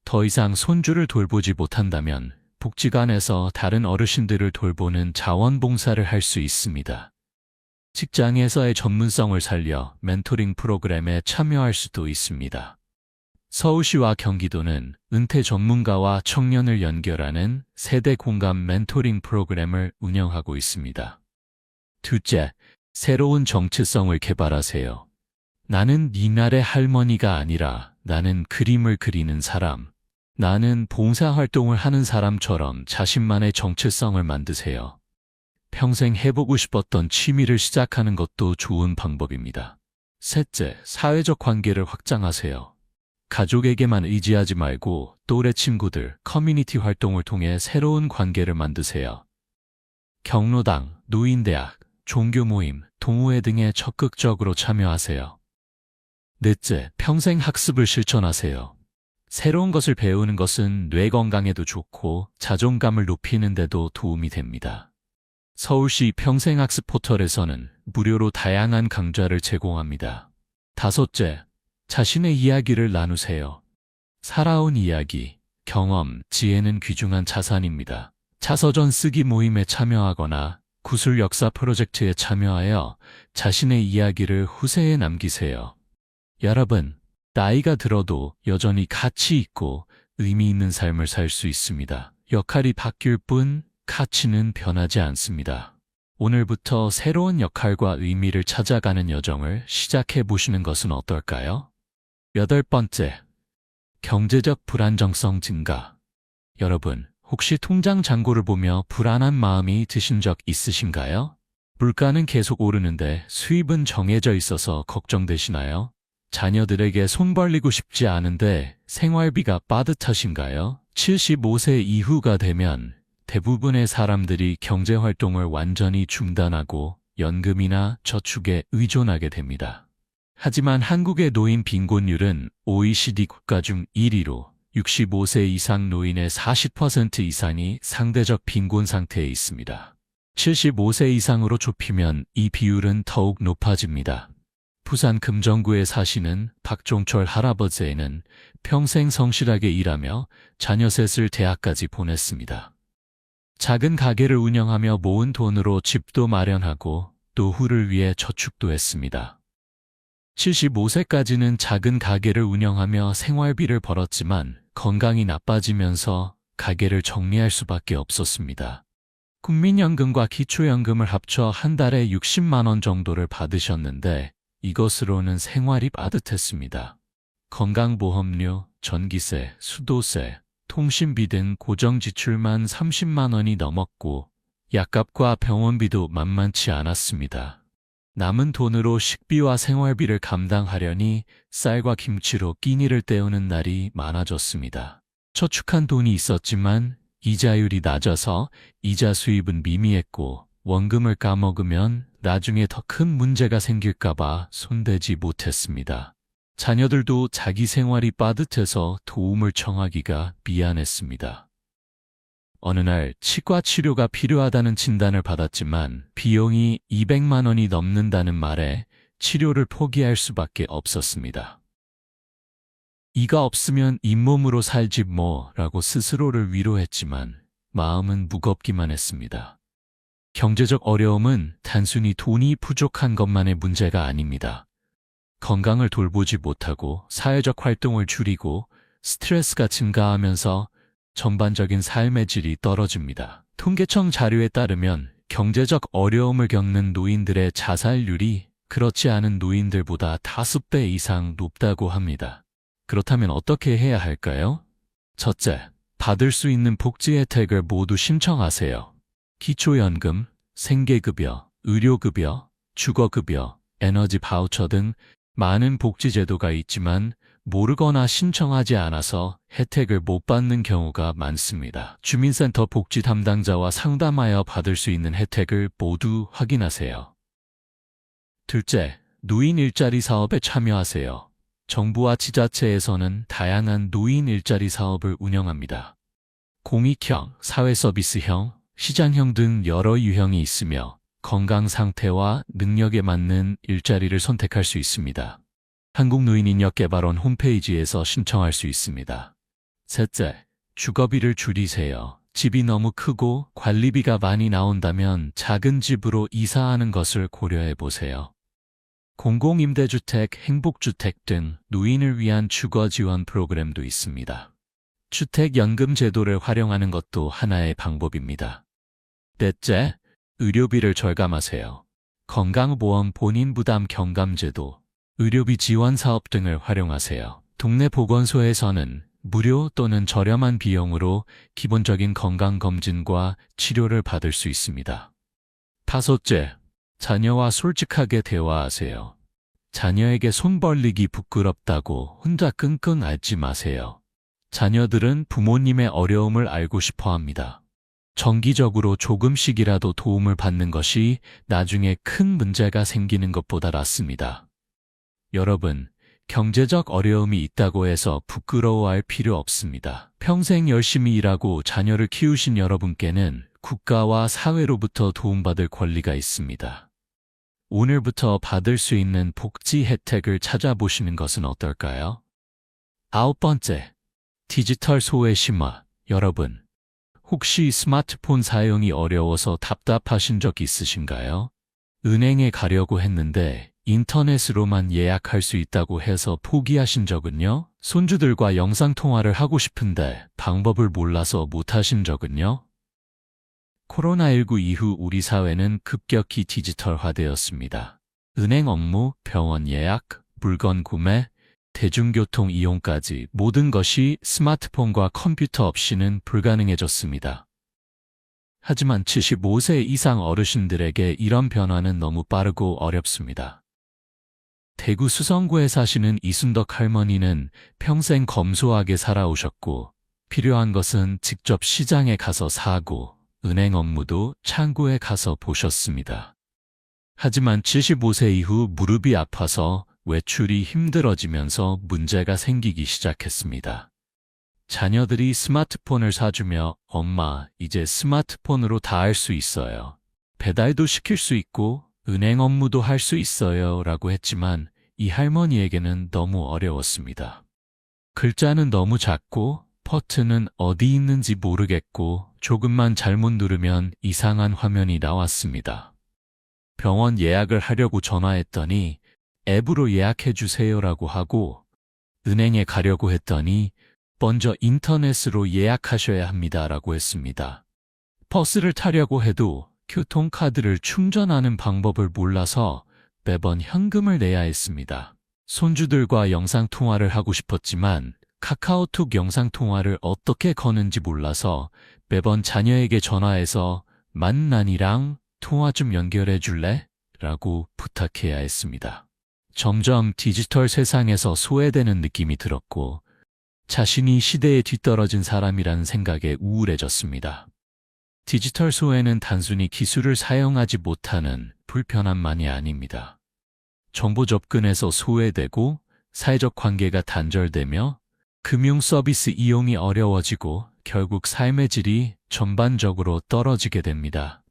더 이상 손주를 돌보지 못한다면 복지관에서 다른 어르신들을 돌보는 자원봉사를 할 수 있습니다. 직장에서의 전문성을 살려 멘토링 프로그램에 참여할 수도 있습니다. 서울시와 경기도는 은퇴 전문가와 청년을 연결하는 세대 공감 멘토링 프로그램을 운영하고 있습니다. 둘째, 새로운 정체성을 개발하세요. 나는 니날의 할머니가 아니라 나는 그림을 그리는 사람, 나는 봉사활동을 하는 사람처럼 자신만의 정체성을 만드세요. 평생 해보고 싶었던 취미를 시작하는 것도 좋은 방법입니다. 셋째, 사회적 관계를 확장하세요. 가족에게만 의지하지 말고 또래 친구들, 커뮤니티 활동을 통해 새로운 관계를 만드세요. 경로당, 노인대학, 종교 모임, 동호회 등에 적극적으로 참여하세요. 넷째, 평생 학습을 실천하세요. 새로운 것을 배우는 것은 뇌 건강에도 좋고 자존감을 높이는 데도 도움이 됩니다. 서울시 평생학습 포털에서는 무료로 다양한 강좌를 제공합니다. 다섯째, 자신의 이야기를 나누세요. 살아온 이야기, 경험, 지혜는 귀중한 자산입니다. 자서전 쓰기 모임에 참여하거나 구술 역사 프로젝트에 참여하여 자신의 이야기를 후세에 남기세요. 여러분, 나이가 들어도 여전히 가치 있고 의미 있는 삶을 살 수 있습니다. 역할이 바뀔 뿐 가치는 변하지 않습니다. 오늘부터 새로운 역할과 의미를 찾아가는 여정을 시작해 보시는 것은 어떨까요? 8번째, 경제적 불안정성 증가. 여러분, 혹시 통장 잔고를 보며 불안한 마음이 드신 적 있으신가요? 물가는 계속 오르는데 수입은 정해져 있어서 걱정되시나요? 자녀들에게 손 벌리고 싶지 않은데 생활비가 빠듯하신가요? 75세 이후가 되면 대부분의 사람들이 경제활동을 완전히 중단하고 연금이나 저축에 의존하게 됩니다. 하지만 한국의 노인 빈곤율은 OECD 국가 중 1위로 65세 이상 노인의 40% 이상이 상대적 빈곤 상태에 있습니다. 75세 이상으로 좁히면 이 비율은 더욱 높아집니다. 부산 금정구에 사시는 박종철 할아버지는 평생 성실하게 일하며 자녀 셋을 대학까지 보냈습니다. 작은 가게를 운영하며 모은 돈으로 집도 마련하고 노후를 위해 저축도 했습니다. 75세까지는 작은 가게를 운영하며 생활비를 벌었지만 건강이 나빠지면서 가게를 정리할 수밖에 없었습니다. 국민연금과 기초연금을 합쳐 한 달에 60만 원 정도를 받으셨는데 이것으로는 생활이 빠듯했습니다. 건강보험료, 전기세, 수도세, 통신비 등 고정지출만 30만 원이 넘었고 약값과 병원비도 만만치 않았습니다. 남은 돈으로 식비와 생활비를 감당하려니 쌀과 김치로 끼니를 때우는 날이 많아졌습니다. 저축한 돈이 있었지만 이자율이 낮아서 이자 수입은 미미했고 원금을 까먹으면 나중에 더 큰 문제가 생길까봐 손대지 못했습니다. 자녀들도 자기 생활이 빠듯해서 도움을 청하기가 미안했습니다. 어느 날 치과 치료가 필요하다는 진단을 받았지만 비용이 200만 원이 넘는다는 말에 치료를 포기할 수밖에 없었습니다. 이가 없으면 잇몸으로 살지 뭐라고 스스로를 위로했지만 마음은 무겁기만 했습니다. 경제적 어려움은 단순히 돈이 부족한 것만의 문제가 아닙니다. 건강을 돌보지 못하고 사회적 활동을 줄이고 스트레스가 증가하면서 전반적인 삶의 질이 떨어집니다. 통계청 자료에 따르면 경제적 어려움을 겪는 노인들의 자살률이 그렇지 않은 노인들보다 5배 이상 높다고 합니다. 그렇다면 어떻게 해야 할까요? 첫째, 받을 수 있는 복지 혜택을 모두 신청하세요. 기초연금, 생계급여, 의료급여, 주거급여, 에너지 바우처 등 많은 복지제도가 있지만 모르거나 신청하지 않아서 혜택을 못 받는 경우가 많습니다. 주민센터 복지 담당자와 상담하여 받을 수 있는 혜택을 모두 확인하세요. 둘째, 노인 일자리 사업에 참여하세요. 정부와 지자체에서는 다양한 노인 일자리 사업을 운영합니다. 공익형, 사회서비스형, 시장형 등 여러 유형이 있으며 건강 상태와 능력에 맞는 일자리를 선택할 수 있습니다. 한국노인인력개발원 홈페이지에서 신청할 수 있습니다. 셋째, 주거비를 줄이세요. 집이 너무 크고 관리비가 많이 나온다면 작은 집으로 이사하는 것을 고려해 보세요. 공공임대주택, 행복주택 등 노인을 위한 주거 지원 프로그램도 있습니다. 주택연금 제도를 활용하는 것도 하나의 방법입니다. 넷째, 의료비를 절감하세요. 건강보험 본인 부담 경감제도, 의료비 지원 사업 등을 활용하세요. 동네 보건소에서는 무료 또는 저렴한 비용으로 기본적인 건강검진과 치료를 받을 수 있습니다. 다섯째, 자녀와 솔직하게 대화하세요. 자녀에게 손 벌리기 부끄럽다고 혼자 끙끙 앓지 마세요. 자녀들은 부모님의 어려움을 알고 싶어 합니다. 정기적으로 조금씩이라도 도움을 받는 것이 나중에 큰 문제가 생기는 것보다 낫습니다. 여러분, 경제적 어려움이 있다고 해서 부끄러워할 필요 없습니다. 평생 열심히 일하고 자녀를 키우신 여러분께는 국가와 사회로부터 도움받을 권리가 있습니다. 오늘부터 받을 수 있는 복지 혜택을 찾아보시는 것은 어떨까요? 아홉 번째, 디지털 소외 심화. 여러분, 혹시 스마트폰 사용이 어려워서 답답하신 적 있으신가요? 은행에 가려고 했는데 인터넷으로만 예약할 수 있다고 해서 포기하신 적은요? 손주들과 영상통화를 하고 싶은데 방법을 몰라서 못하신 적은요? 코로나19 이후 우리 사회는 급격히 디지털화되었습니다. 은행 업무, 병원 예약, 물건 구매, 대중교통 이용까지 모든 것이 스마트폰과 컴퓨터 없이는 불가능해졌습니다. 하지만 75세 이상 어르신들에게 이런 변화는 너무 빠르고 어렵습니다. 대구 수성구에 사시는 이순덕 할머니는 평생 검소하게 살아오셨고 필요한 것은 직접 시장에 가서 사고 은행 업무도 창구에 가서 보셨습니다. 하지만 75세 이후 무릎이 아파서 외출이 힘들어지면서 문제가 생기기 시작했습니다. 자녀들이 스마트폰을 사주며 엄마, 이제 스마트폰으로 다 할 수 있어요. 배달도 시킬 수 있고 은행 업무도 할 수 있어요 라고 했지만 이 할머니에게는 너무 어려웠습니다. 글자는 너무 작고 버튼은 어디 있는지 모르겠고 조금만 잘못 누르면 이상한 화면이 나왔습니다. 병원 예약을 하려고 전화했더니 앱으로 예약해 주세요라고 하고 은행에 가려고 했더니 먼저 인터넷으로 예약하셔야 합니다라고 했습니다. 버스를 타려고 해도 교통카드를 충전하는 방법을 몰라서 매번 현금을 내야 했습니다. 손주들과 영상통화를 하고 싶었지만 카카오톡 영상통화를 어떻게 거는지 몰라서 매번 자녀에게 전화해서 만난이랑 통화 좀 연결해 줄래? 라고 부탁해야 했습니다. 점점 디지털 세상에서 소외되는 느낌이 들었고 자신이 시대에 뒤떨어진 사람이라는 생각에 우울해졌습니다. 디지털 소외는 단순히 기술을 사용하지 못하는 불편함만이 아닙니다. 정보 접근에서 소외되고 사회적 관계가 단절되며 금융 서비스 이용이 어려워지고 결국 삶의 질이 전반적으로 떨어지게 됩니다.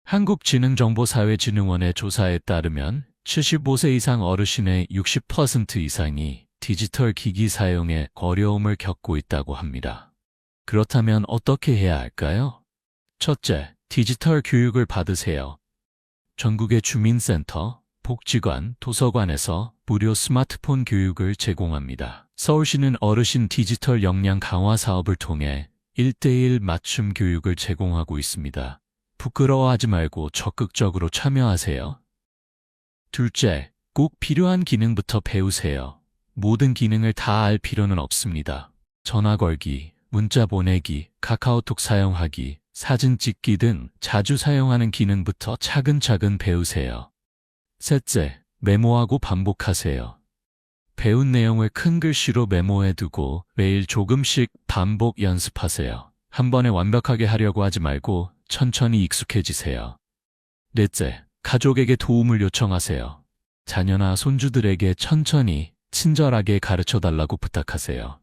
한국지능정보사회진흥원의 조사에 따르면 75세 이상 어르신의 60% 이상이 디지털 기기 사용에 어려움을 겪고 있다고 합니다. 그렇다면 어떻게 해야 할까요? 첫째, 디지털 교육을 받으세요. 전국의 주민센터, 복지관, 도서관에서 무료 스마트폰 교육을 제공합니다. 서울시는 어르신 디지털 역량 강화 사업을 통해 1:1 맞춤 교육을 제공하고 있습니다. 부끄러워하지 말고 적극적으로 참여하세요. 둘째, 꼭 필요한 기능부터 배우세요. 모든 기능을 다 알 필요는 없습니다. 전화 걸기, 문자 보내기, 카카오톡 사용하기, 사진 찍기 등 자주 사용하는 기능부터 차근차근 배우세요. 셋째, 메모하고 반복하세요. 배운 내용을 큰 글씨로 메모해두고 매일 조금씩 반복 연습하세요. 한 번에 완벽하게 하려고 하지 말고 천천히 익숙해지세요. 넷째, 가족에게 도움을 요청하세요. 자녀나 손주들에게 천천히, 친절하게 가르쳐 달라고 부탁하세요.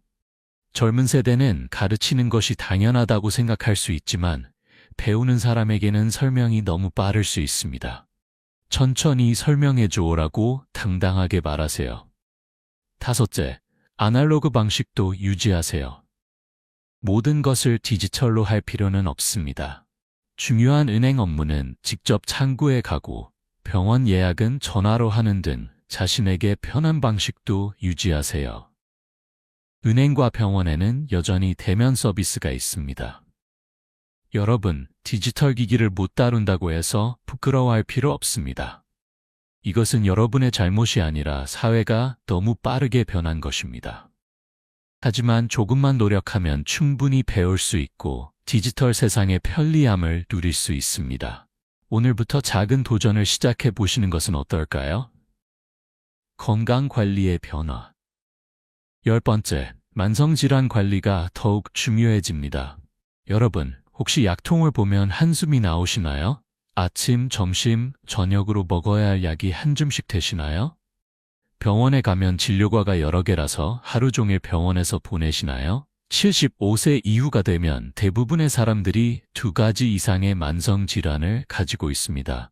젊은 세대는 가르치는 것이 당연하다고 생각할 수 있지만 배우는 사람에게는 설명이 너무 빠를 수 있습니다. 천천히 설명해 줘라고 당당하게 말하세요. 다섯째, 아날로그 방식도 유지하세요. 모든 것을 디지털로 할 필요는 없습니다. 중요한 은행 업무는 직접 창구에 가고 병원 예약은 전화로 하는 등 자신에게 편한 방식도 유지하세요. 은행과 병원에는 여전히 대면 서비스가 있습니다. 여러분, 디지털 기기를 못 다룬다고 해서 부끄러워할 필요 없습니다. 이것은 여러분의 잘못이 아니라 사회가 너무 빠르게 변한 것입니다. 하지만 조금만 노력하면 충분히 배울 수 있고 디지털 세상의 편리함을 누릴 수 있습니다. 오늘부터 작은 도전을 시작해 보시는 것은 어떨까요? 건강관리의 변화. 10번째, 만성질환 관리가 더욱 중요해집니다. 여러분, 혹시 약통을 보면 한숨이 나오시나요? 아침, 점심, 저녁으로 먹어야 할 약이 한 줌씩 되시나요? 병원에 가면 진료과가 여러 개라서 하루 종일 병원에서 보내시나요? 75세 이후가 되면 대부분의 사람들이 2가지 이상의 만성질환을 가지고 있습니다.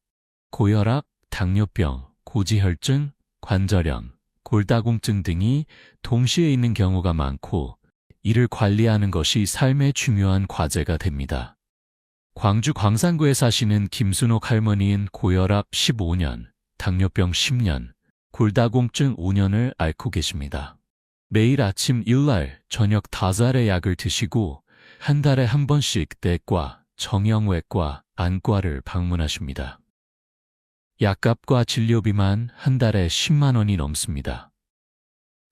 고혈압, 당뇨병, 고지혈증, 관절염, 골다공증 등이 동시에 있는 경우가 많고 이를 관리하는 것이 삶의 중요한 과제가 됩니다. 광주 광산구에 사시는 김순옥 할머니인 고혈압 15년, 당뇨병 10년, 골다공증 5년을 앓고 계십니다. 매일 아침 1알, 저녁 5알의 약을 드시고 한 달에 한 번씩 내과, 정형외과, 안과를 방문하십니다. 약값과 진료비만 한 달에 10만 원이 넘습니다.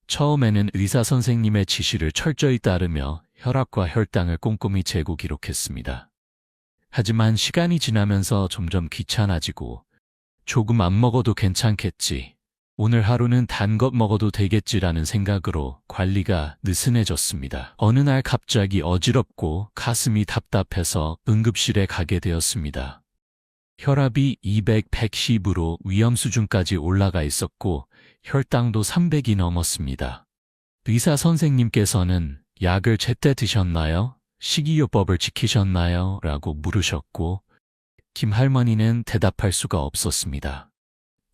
처음에는 의사 선생님의 지시를 철저히 따르며 혈압과 혈당을 꼼꼼히 재고 기록했습니다. 하지만 시간이 지나면서 점점 귀찮아지고 조금 안 먹어도 괜찮겠지, 오늘 하루는 단 것 먹어도 되겠지라는 생각으로 관리가 느슨해졌습니다. 어느 날 갑자기 어지럽고 가슴이 답답해서 응급실에 가게 되었습니다. 혈압이 200, 110으로 위험 수준까지 올라가 있었고 혈당도 300이 넘었습니다. 의사 선생님께서는 약을 제때 드셨나요? 식이요법을 지키셨나요? 라고 물으셨고 김 할머니는 대답할 수가 없었습니다.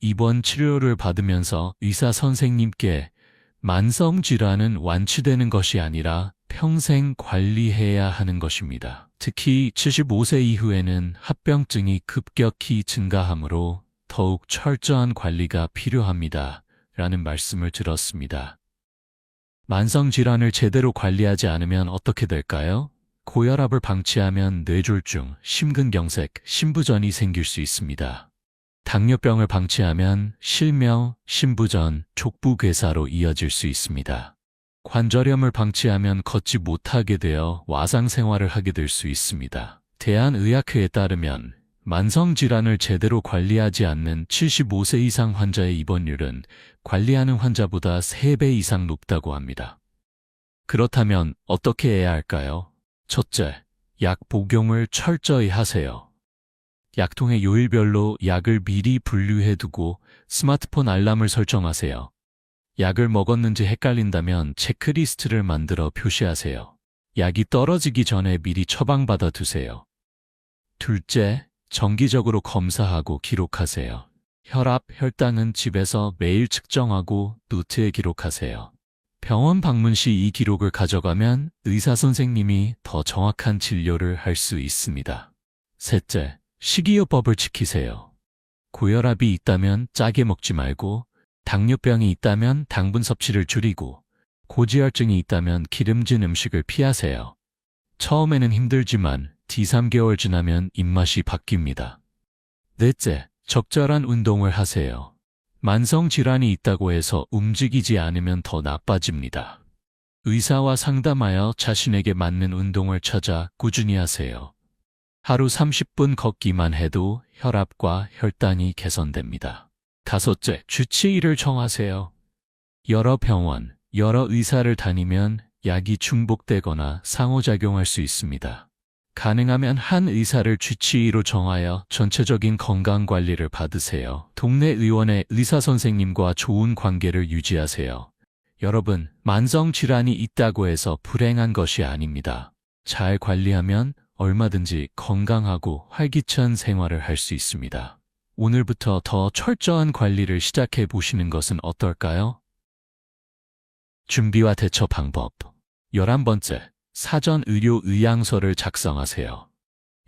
입원 치료를 받으면서 의사 선생님께 만성질환은 완치되는 것이 아니라 평생 관리해야 하는 것입니다. 특히 75세 이후에는 합병증이 급격히 증가하므로 더욱 철저한 관리가 필요합니다. 라는 말씀을 들었습니다. 만성질환을 제대로 관리하지 않으면 어떻게 될까요? 고혈압을 방치하면 뇌졸중, 심근경색, 심부전이 생길 수 있습니다. 당뇨병을 방치하면 실명, 심부전, 족부괴사로 이어질 수 있습니다. 관절염을 방치하면 걷지 못하게 되어 와상 생활을 하게 될 수 있습니다. 대한의학회에 따르면 만성질환을 제대로 관리하지 않는 75세 이상 환자의 입원율은 관리하는 환자보다 3배 이상 높다고 합니다. 그렇다면 어떻게 해야 할까요? 첫째, 약 복용을 철저히 하세요. 약통의 요일별로 약을 미리 분류해두고 스마트폰 알람을 설정하세요. 약을 먹었는지 헷갈린다면 체크리스트를 만들어 표시하세요. 약이 떨어지기 전에 미리 처방받아 두세요. 둘째, 정기적으로 검사하고 기록하세요. 혈압, 혈당은 집에서 매일 측정하고 노트에 기록하세요. 병원 방문 시 이 기록을 가져가면 의사 선생님이 더 정확한 진료를 할 수 있습니다. 셋째, 식이요법을 지키세요. 고혈압이 있다면 짜게 먹지 말고, 당뇨병이 있다면 당분 섭취를 줄이고, 고지혈증이 있다면 기름진 음식을 피하세요. 처음에는 힘들지만 D3개월 지나면 입맛이 바뀝니다. 넷째, 적절한 운동을 하세요. 만성질환이 있다고 해서 움직이지 않으면 더 나빠집니다. 의사와 상담하여 자신에게 맞는 운동을 찾아 꾸준히 하세요. 하루 30분 걷기만 해도 혈압과 혈당이 개선됩니다. 다섯째, 주치의를 정하세요. 여러 병원, 여러 의사를 다니면 약이 중복되거나 상호작용할 수 있습니다. 가능하면 한 의사를 주치의로 정하여 전체적인 건강관리를 받으세요. 동네 의원의 의사선생님과 좋은 관계를 유지하세요. 여러분, 만성질환이 있다고 해서 불행한 것이 아닙니다. 잘 관리하면 얼마든지 건강하고 활기찬 생활을 할 수 있습니다. 오늘부터 더 철저한 관리를 시작해 보시는 것은 어떨까요? 준비와 대처 방법. 11번째, 사전 의료 의향서를 작성하세요.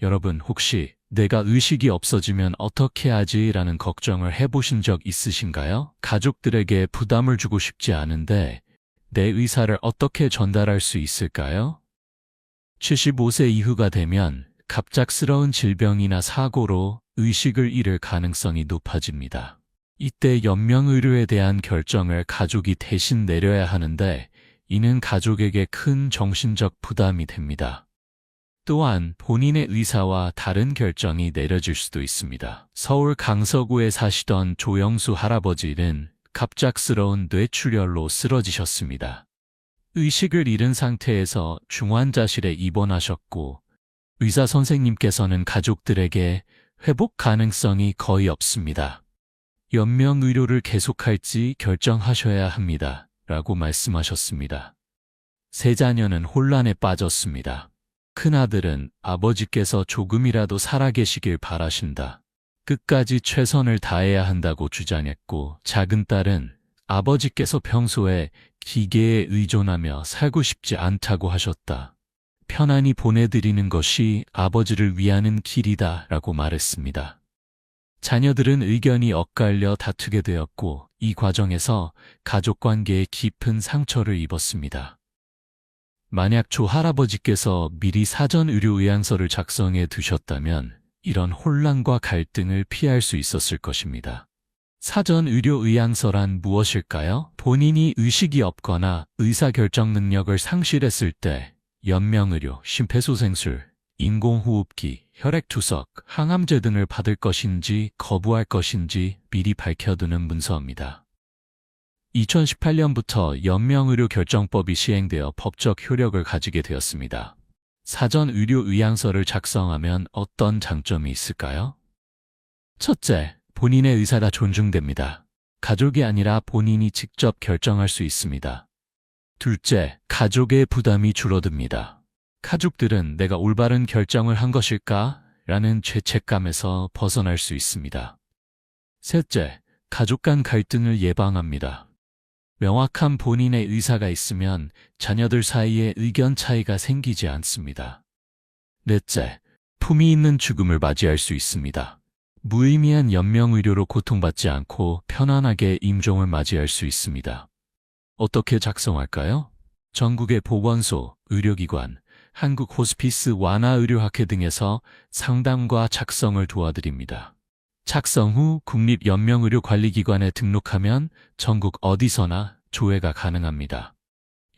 여러분, 혹시 내가 의식이 없어지면 어떻게 하지? 라는 걱정을 해보신 적 있으신가요? 가족들에게 부담을 주고 싶지 않은데 내 의사를 어떻게 전달할 수 있을까요? 75세 이후가 되면 갑작스러운 질병이나 사고로 의식을 잃을 가능성이 높아집니다. 이때 연명의료에 대한 결정을 가족이 대신 내려야 하는데 이는 가족에게 큰 정신적 부담이 됩니다. 또한 본인의 의사와 다른 결정이 내려질 수도 있습니다. 서울 강서구에 사시던 조영수 할아버지는 갑작스러운 뇌출혈로 쓰러지셨습니다. 의식을 잃은 상태에서 중환자실에 입원하셨고 의사 선생님께서는 가족들에게 회복 가능성이 거의 없습니다. 연명의료를 계속할지 결정하셔야 합니다. 라고 말씀하셨습니다. 세 자녀는 혼란에 빠졌습니다. 큰아들은 아버지께서 조금이라도 살아계시길 바라신다. 끝까지 최선을 다해야 한다고 주장했고, 작은 딸은 아버지께서 평소에 기계에 의존하며 살고 싶지 않다고 하셨다. 편안히 보내드리는 것이 아버지를 위하는 길이다 라고 말했습니다. 자녀들은 의견이 엇갈려 다투게 되었고 이 과정에서 가족관계에 깊은 상처를 입었습니다. 만약 조 할아버지께서 미리 사전 의료 의향서를 작성해 두셨다면 이런 혼란과 갈등을 피할 수 있었을 것입니다. 사전 의료 의향서란 무엇일까요? 본인이 의식이 없거나 의사결정 능력을 상실했을 때 연명의료, 심폐소생술, 인공호흡기, 혈액투석, 항암제 등을 받을 것인지 거부할 것인지 미리 밝혀두는 문서입니다. 2018년부터 연명의료 결정법이 시행되어 법적 효력을 가지게 되었습니다. 사전 의료 의향서를 작성하면 어떤 장점이 있을까요? 첫째, 본인의 의사가 존중됩니다. 가족이 아니라 본인이 직접 결정할 수 있습니다. 둘째, 가족의 부담이 줄어듭니다. 가족들은 내가 올바른 결정을 한 것일까? 라는 죄책감에서 벗어날 수 있습니다. 셋째, 가족 간 갈등을 예방합니다. 명확한 본인의 의사가 있으면 자녀들 사이에 의견 차이가 생기지 않습니다. 넷째, 품위 있는 죽음을 맞이할 수 있습니다. 무의미한 연명의료로 고통받지 않고 편안하게 임종을 맞이할 수 있습니다. 어떻게 작성할까요? 전국의 보건소, 의료기관, 한국호스피스 완화의료학회 등에서 상담과 작성을 도와드립니다. 작성 후 국립연명의료관리기관에 등록하면 전국 어디서나 조회가 가능합니다.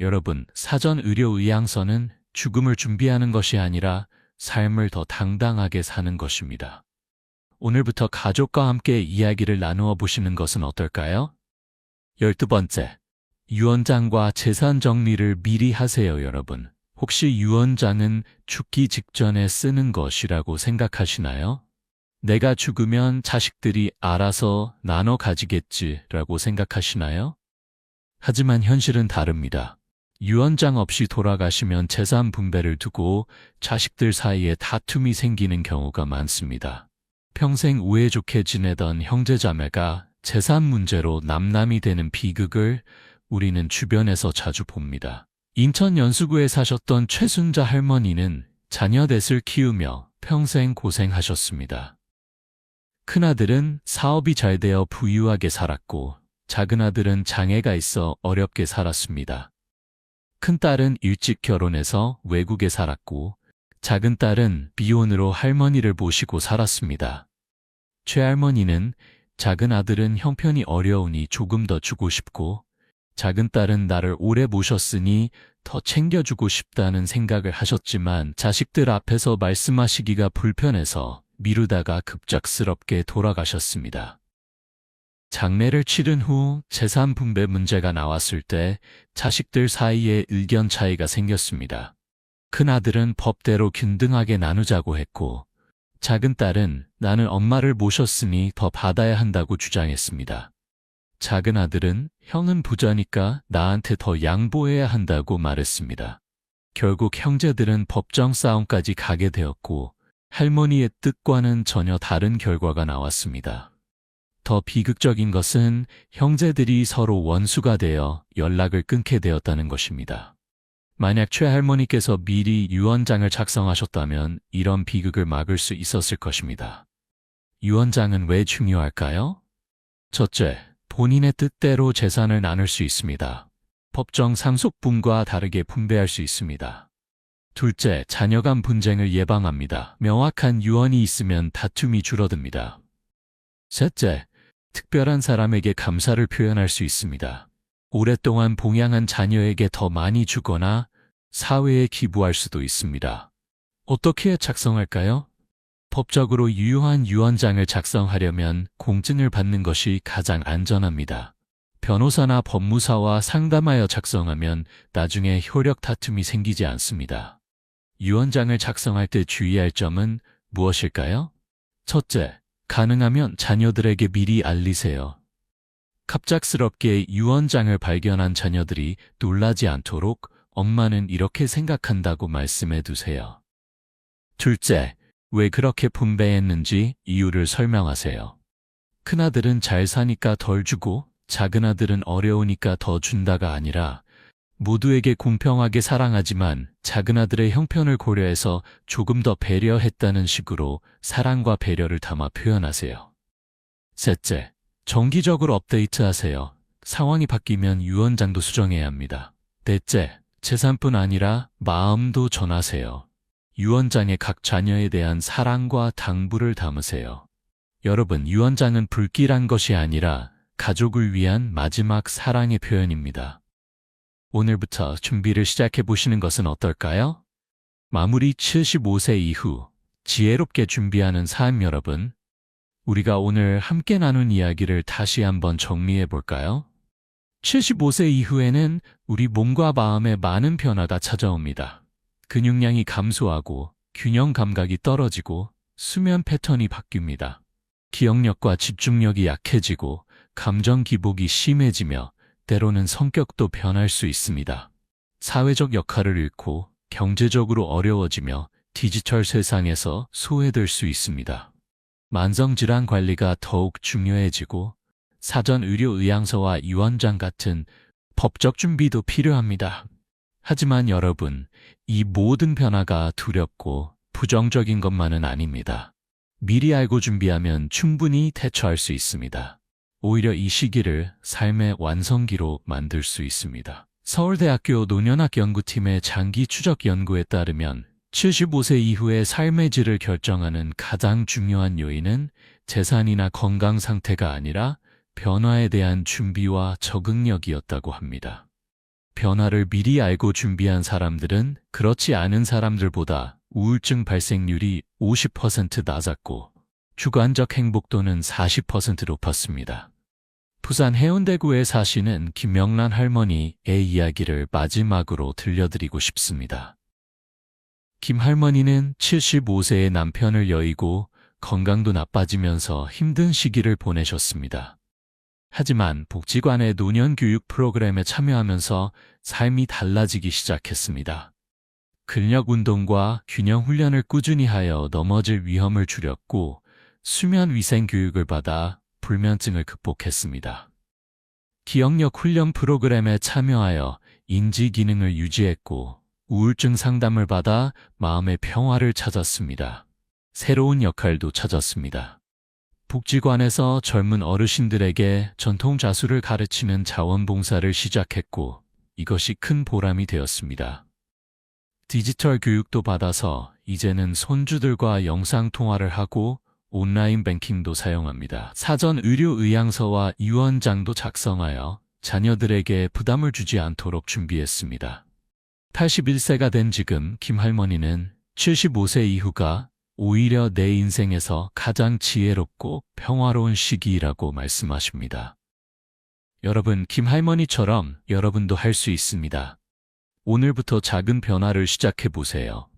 여러분, 사전 의료 의향서는 죽음을 준비하는 것이 아니라 삶을 더 당당하게 사는 것입니다. 오늘부터 가족과 함께 이야기를 나누어 보시는 것은 어떨까요? 12번째, 유언장과 재산 정리를 미리 하세요, 여러분. 혹시 유언장은 죽기 직전에 쓰는 것이라고 생각하시나요? 내가 죽으면 자식들이 알아서 나눠 가지겠지라고 생각하시나요? 하지만 현실은 다릅니다. 유언장 없이 돌아가시면 재산 분배를 두고 자식들 사이에 다툼이 생기는 경우가 많습니다. 평생 우애 좋게 지내던 형제자매가 재산 문제로 남남이 되는 비극을 우리는 주변에서 자주 봅니다. 인천 연수구에 사셨던 최순자 할머니는 자녀 넷을 키우며 평생 고생하셨습니다. 큰아들은 사업이 잘 되어 부유하게 살았고 작은아들은 장애가 있어 어렵게 살았습니다. 큰딸은 일찍 결혼해서 외국에 살았고 작은딸은 비혼으로 할머니를 모시고 살았습니다. 최할머니는 작은 아들은 형편이 어려우니 조금 더 주고 싶고 작은 딸은 나를 오래 모셨으니 더 챙겨주고 싶다는 생각을 하셨지만 자식들 앞에서 말씀하시기가 불편해서 미루다가 급작스럽게 돌아가셨습니다. 장례를 치른 후 재산 분배 문제가 나왔을 때 자식들 사이에 의견 차이가 생겼습니다. 큰아들은 법대로 균등하게 나누자고 했고 작은 딸은 나는 엄마를 모셨으니 더 받아야 한다고 주장했습니다. 작은 아들은 형은 부자니까 나한테 더 양보해야 한다고 말했습니다. 결국 형제들은 법정 싸움까지 가게 되었고 할머니의 뜻과는 전혀 다른 결과가 나왔습니다. 더 비극적인 것은 형제들이 서로 원수가 되어 연락을 끊게 되었다는 것입니다. 만약 최할머니께서 미리 유언장을 작성하셨다면 이런 비극을 막을 수 있었을 것입니다. 유언장은 왜 중요할까요? 첫째, 본인의 뜻대로 재산을 나눌 수 있습니다. 법정 상속분과 다르게 분배할 수 있습니다. 둘째, 자녀 간 분쟁을 예방합니다. 명확한 유언이 있으면 다툼이 줄어듭니다. 셋째, 특별한 사람에게 감사를 표현할 수 있습니다. 오랫동안 봉양한 자녀에게 더 많이 주거나 사회에 기부할 수도 있습니다. 어떻게 작성할까요? 법적으로 유효한 유언장을 작성하려면 공증을 받는 것이 가장 안전합니다. 변호사나 법무사와 상담하여 작성하면 나중에 효력 다툼이 생기지 않습니다. 유언장을 작성할 때 주의할 점은 무엇일까요? 첫째, 가능하면 자녀들에게 미리 알리세요. 갑작스럽게 유언장을 발견한 자녀들이 놀라지 않도록 엄마는 이렇게 생각한다고 말씀해 두세요. 둘째, 왜 그렇게 분배했는지 이유를 설명하세요. 큰아들은 잘 사니까 덜 주고 작은아들은 어려우니까 더 준다가 아니라 모두에게 공평하게 사랑하지만 작은아들의 형편을 고려해서 조금 더 배려했다는 식으로 사랑과 배려를 담아 표현하세요. 셋째, 정기적으로 업데이트하세요. 상황이 바뀌면 유언장도 수정해야 합니다. 넷째, 재산뿐 아니라 마음도 전하세요. 유언장에 각 자녀에 대한 사랑과 당부를 담으세요. 여러분, 유언장은 불길한 것이 아니라 가족을 위한 마지막 사랑의 표현입니다. 오늘부터 준비를 시작해 보시는 것은 어떨까요? 마무리 75세 이후 지혜롭게 준비하는 삶. 여러분, 우리가 오늘 함께 나눈 이야기를 다시 한번 정리해 볼까요? 75세 이후에는 우리 몸과 마음에 많은 변화가 찾아옵니다. 근육량이 감소하고 균형 감각이 떨어지고 수면 패턴이 바뀝니다. 기억력과 집중력이 약해지고 감정 기복이 심해지며 때로는 성격도 변할 수 있습니다. 사회적 역할을 잃고 경제적으로 어려워지며 디지털 세상에서 소외될 수 있습니다. 만성질환 관리가 더욱 중요해지고 사전 의료 의향서와 유언장 같은 법적 준비도 필요합니다. 하지만 여러분, 이 모든 변화가 두렵고 부정적인 것만은 아닙니다. 미리 알고 준비하면 충분히 대처할 수 있습니다. 오히려 이 시기를 삶의 완성기로 만들 수 있습니다. 서울대학교 노년학 연구팀의 장기 추적 연구에 따르면 75세 이후의 삶의 질을 결정하는 가장 중요한 요인은 재산이나 건강 상태가 아니라 변화에 대한 준비와 적응력이었다고 합니다. 변화를 미리 알고 준비한 사람들은 그렇지 않은 사람들보다 우울증 발생률이 50% 낮았고 주관적 행복도는 40% 높았습니다. 부산 해운대구에 사시는 김명란 할머니의 이야기를 마지막으로 들려드리고 싶습니다. 김 할머니는 75세의 남편을 여의고 건강도 나빠지면서 힘든 시기를 보내셨습니다. 하지만 복지관의 노년교육 프로그램에 참여하면서 삶이 달라지기 시작했습니다. 근력 운동과 균형 훈련을 꾸준히 하여 넘어질 위험을 줄였고 수면 위생 교육을 받아 불면증을 극복했습니다. 기억력 훈련 프로그램에 참여하여 인지 기능을 유지했고 우울증 상담을 받아 마음의 평화를 찾았습니다. 새로운 역할도 찾았습니다. 복지관에서 젊은 어르신들에게 전통 자수를 가르치는 자원봉사를 시작했고 이것이 큰 보람이 되었습니다. 디지털 교육도 받아서 이제는 손주들과 영상통화를 하고 온라인 뱅킹도 사용합니다. 사전 의료 의향서와 유언장도 작성하여 자녀들에게 부담을 주지 않도록 준비했습니다. 81세가 된 지금 김할머니는 75세 이후가 오히려 내 인생에서 가장 지혜롭고 평화로운 시기라고 말씀하십니다. 여러분, 김할머니처럼 여러분도 할 수 있습니다. 오늘부터 작은 변화를 시작해 보세요.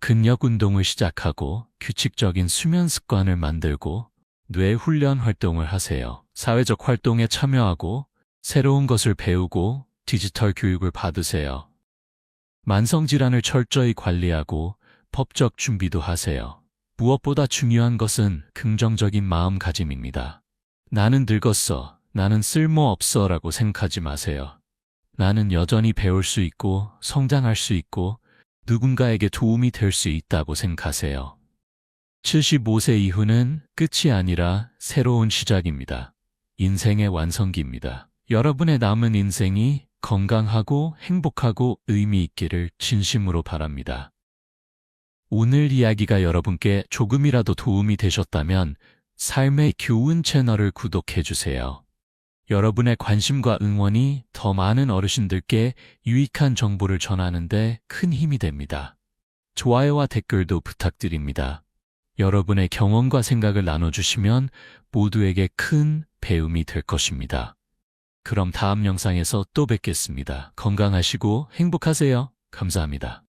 근력 운동을 시작하고 규칙적인 수면 습관을 만들고 뇌 훈련 활동을 하세요. 사회적 활동에 참여하고 새로운 것을 배우고 디지털 교육을 받으세요. 만성질환을 철저히 관리하고 법적 준비도 하세요. 무엇보다 중요한 것은 긍정적인 마음가짐입니다. 나는 늙었어, 나는 쓸모없어 라고 생각하지 마세요. 나는 여전히 배울 수 있고 성장할 수 있고 누군가에게 도움이 될 수 있다고 생각하세요. 75세 이후는 끝이 아니라 새로운 시작입니다. 인생의 완성기입니다. 여러분의 남은 인생이 건강하고 행복하고 의미 있기를 진심으로 바랍니다. 오늘 이야기가 여러분께 조금이라도 도움이 되셨다면 삶의 교훈 채널을 구독해 주세요. 여러분의 관심과 응원이 더 많은 어르신들께 유익한 정보를 전하는 데 큰 힘이 됩니다. 좋아요와 댓글도 부탁드립니다. 여러분의 경험과 생각을 나눠주시면 모두에게 큰 배움이 될 것입니다. 그럼 다음 영상에서 또 뵙겠습니다. 건강하시고 행복하세요. 감사합니다.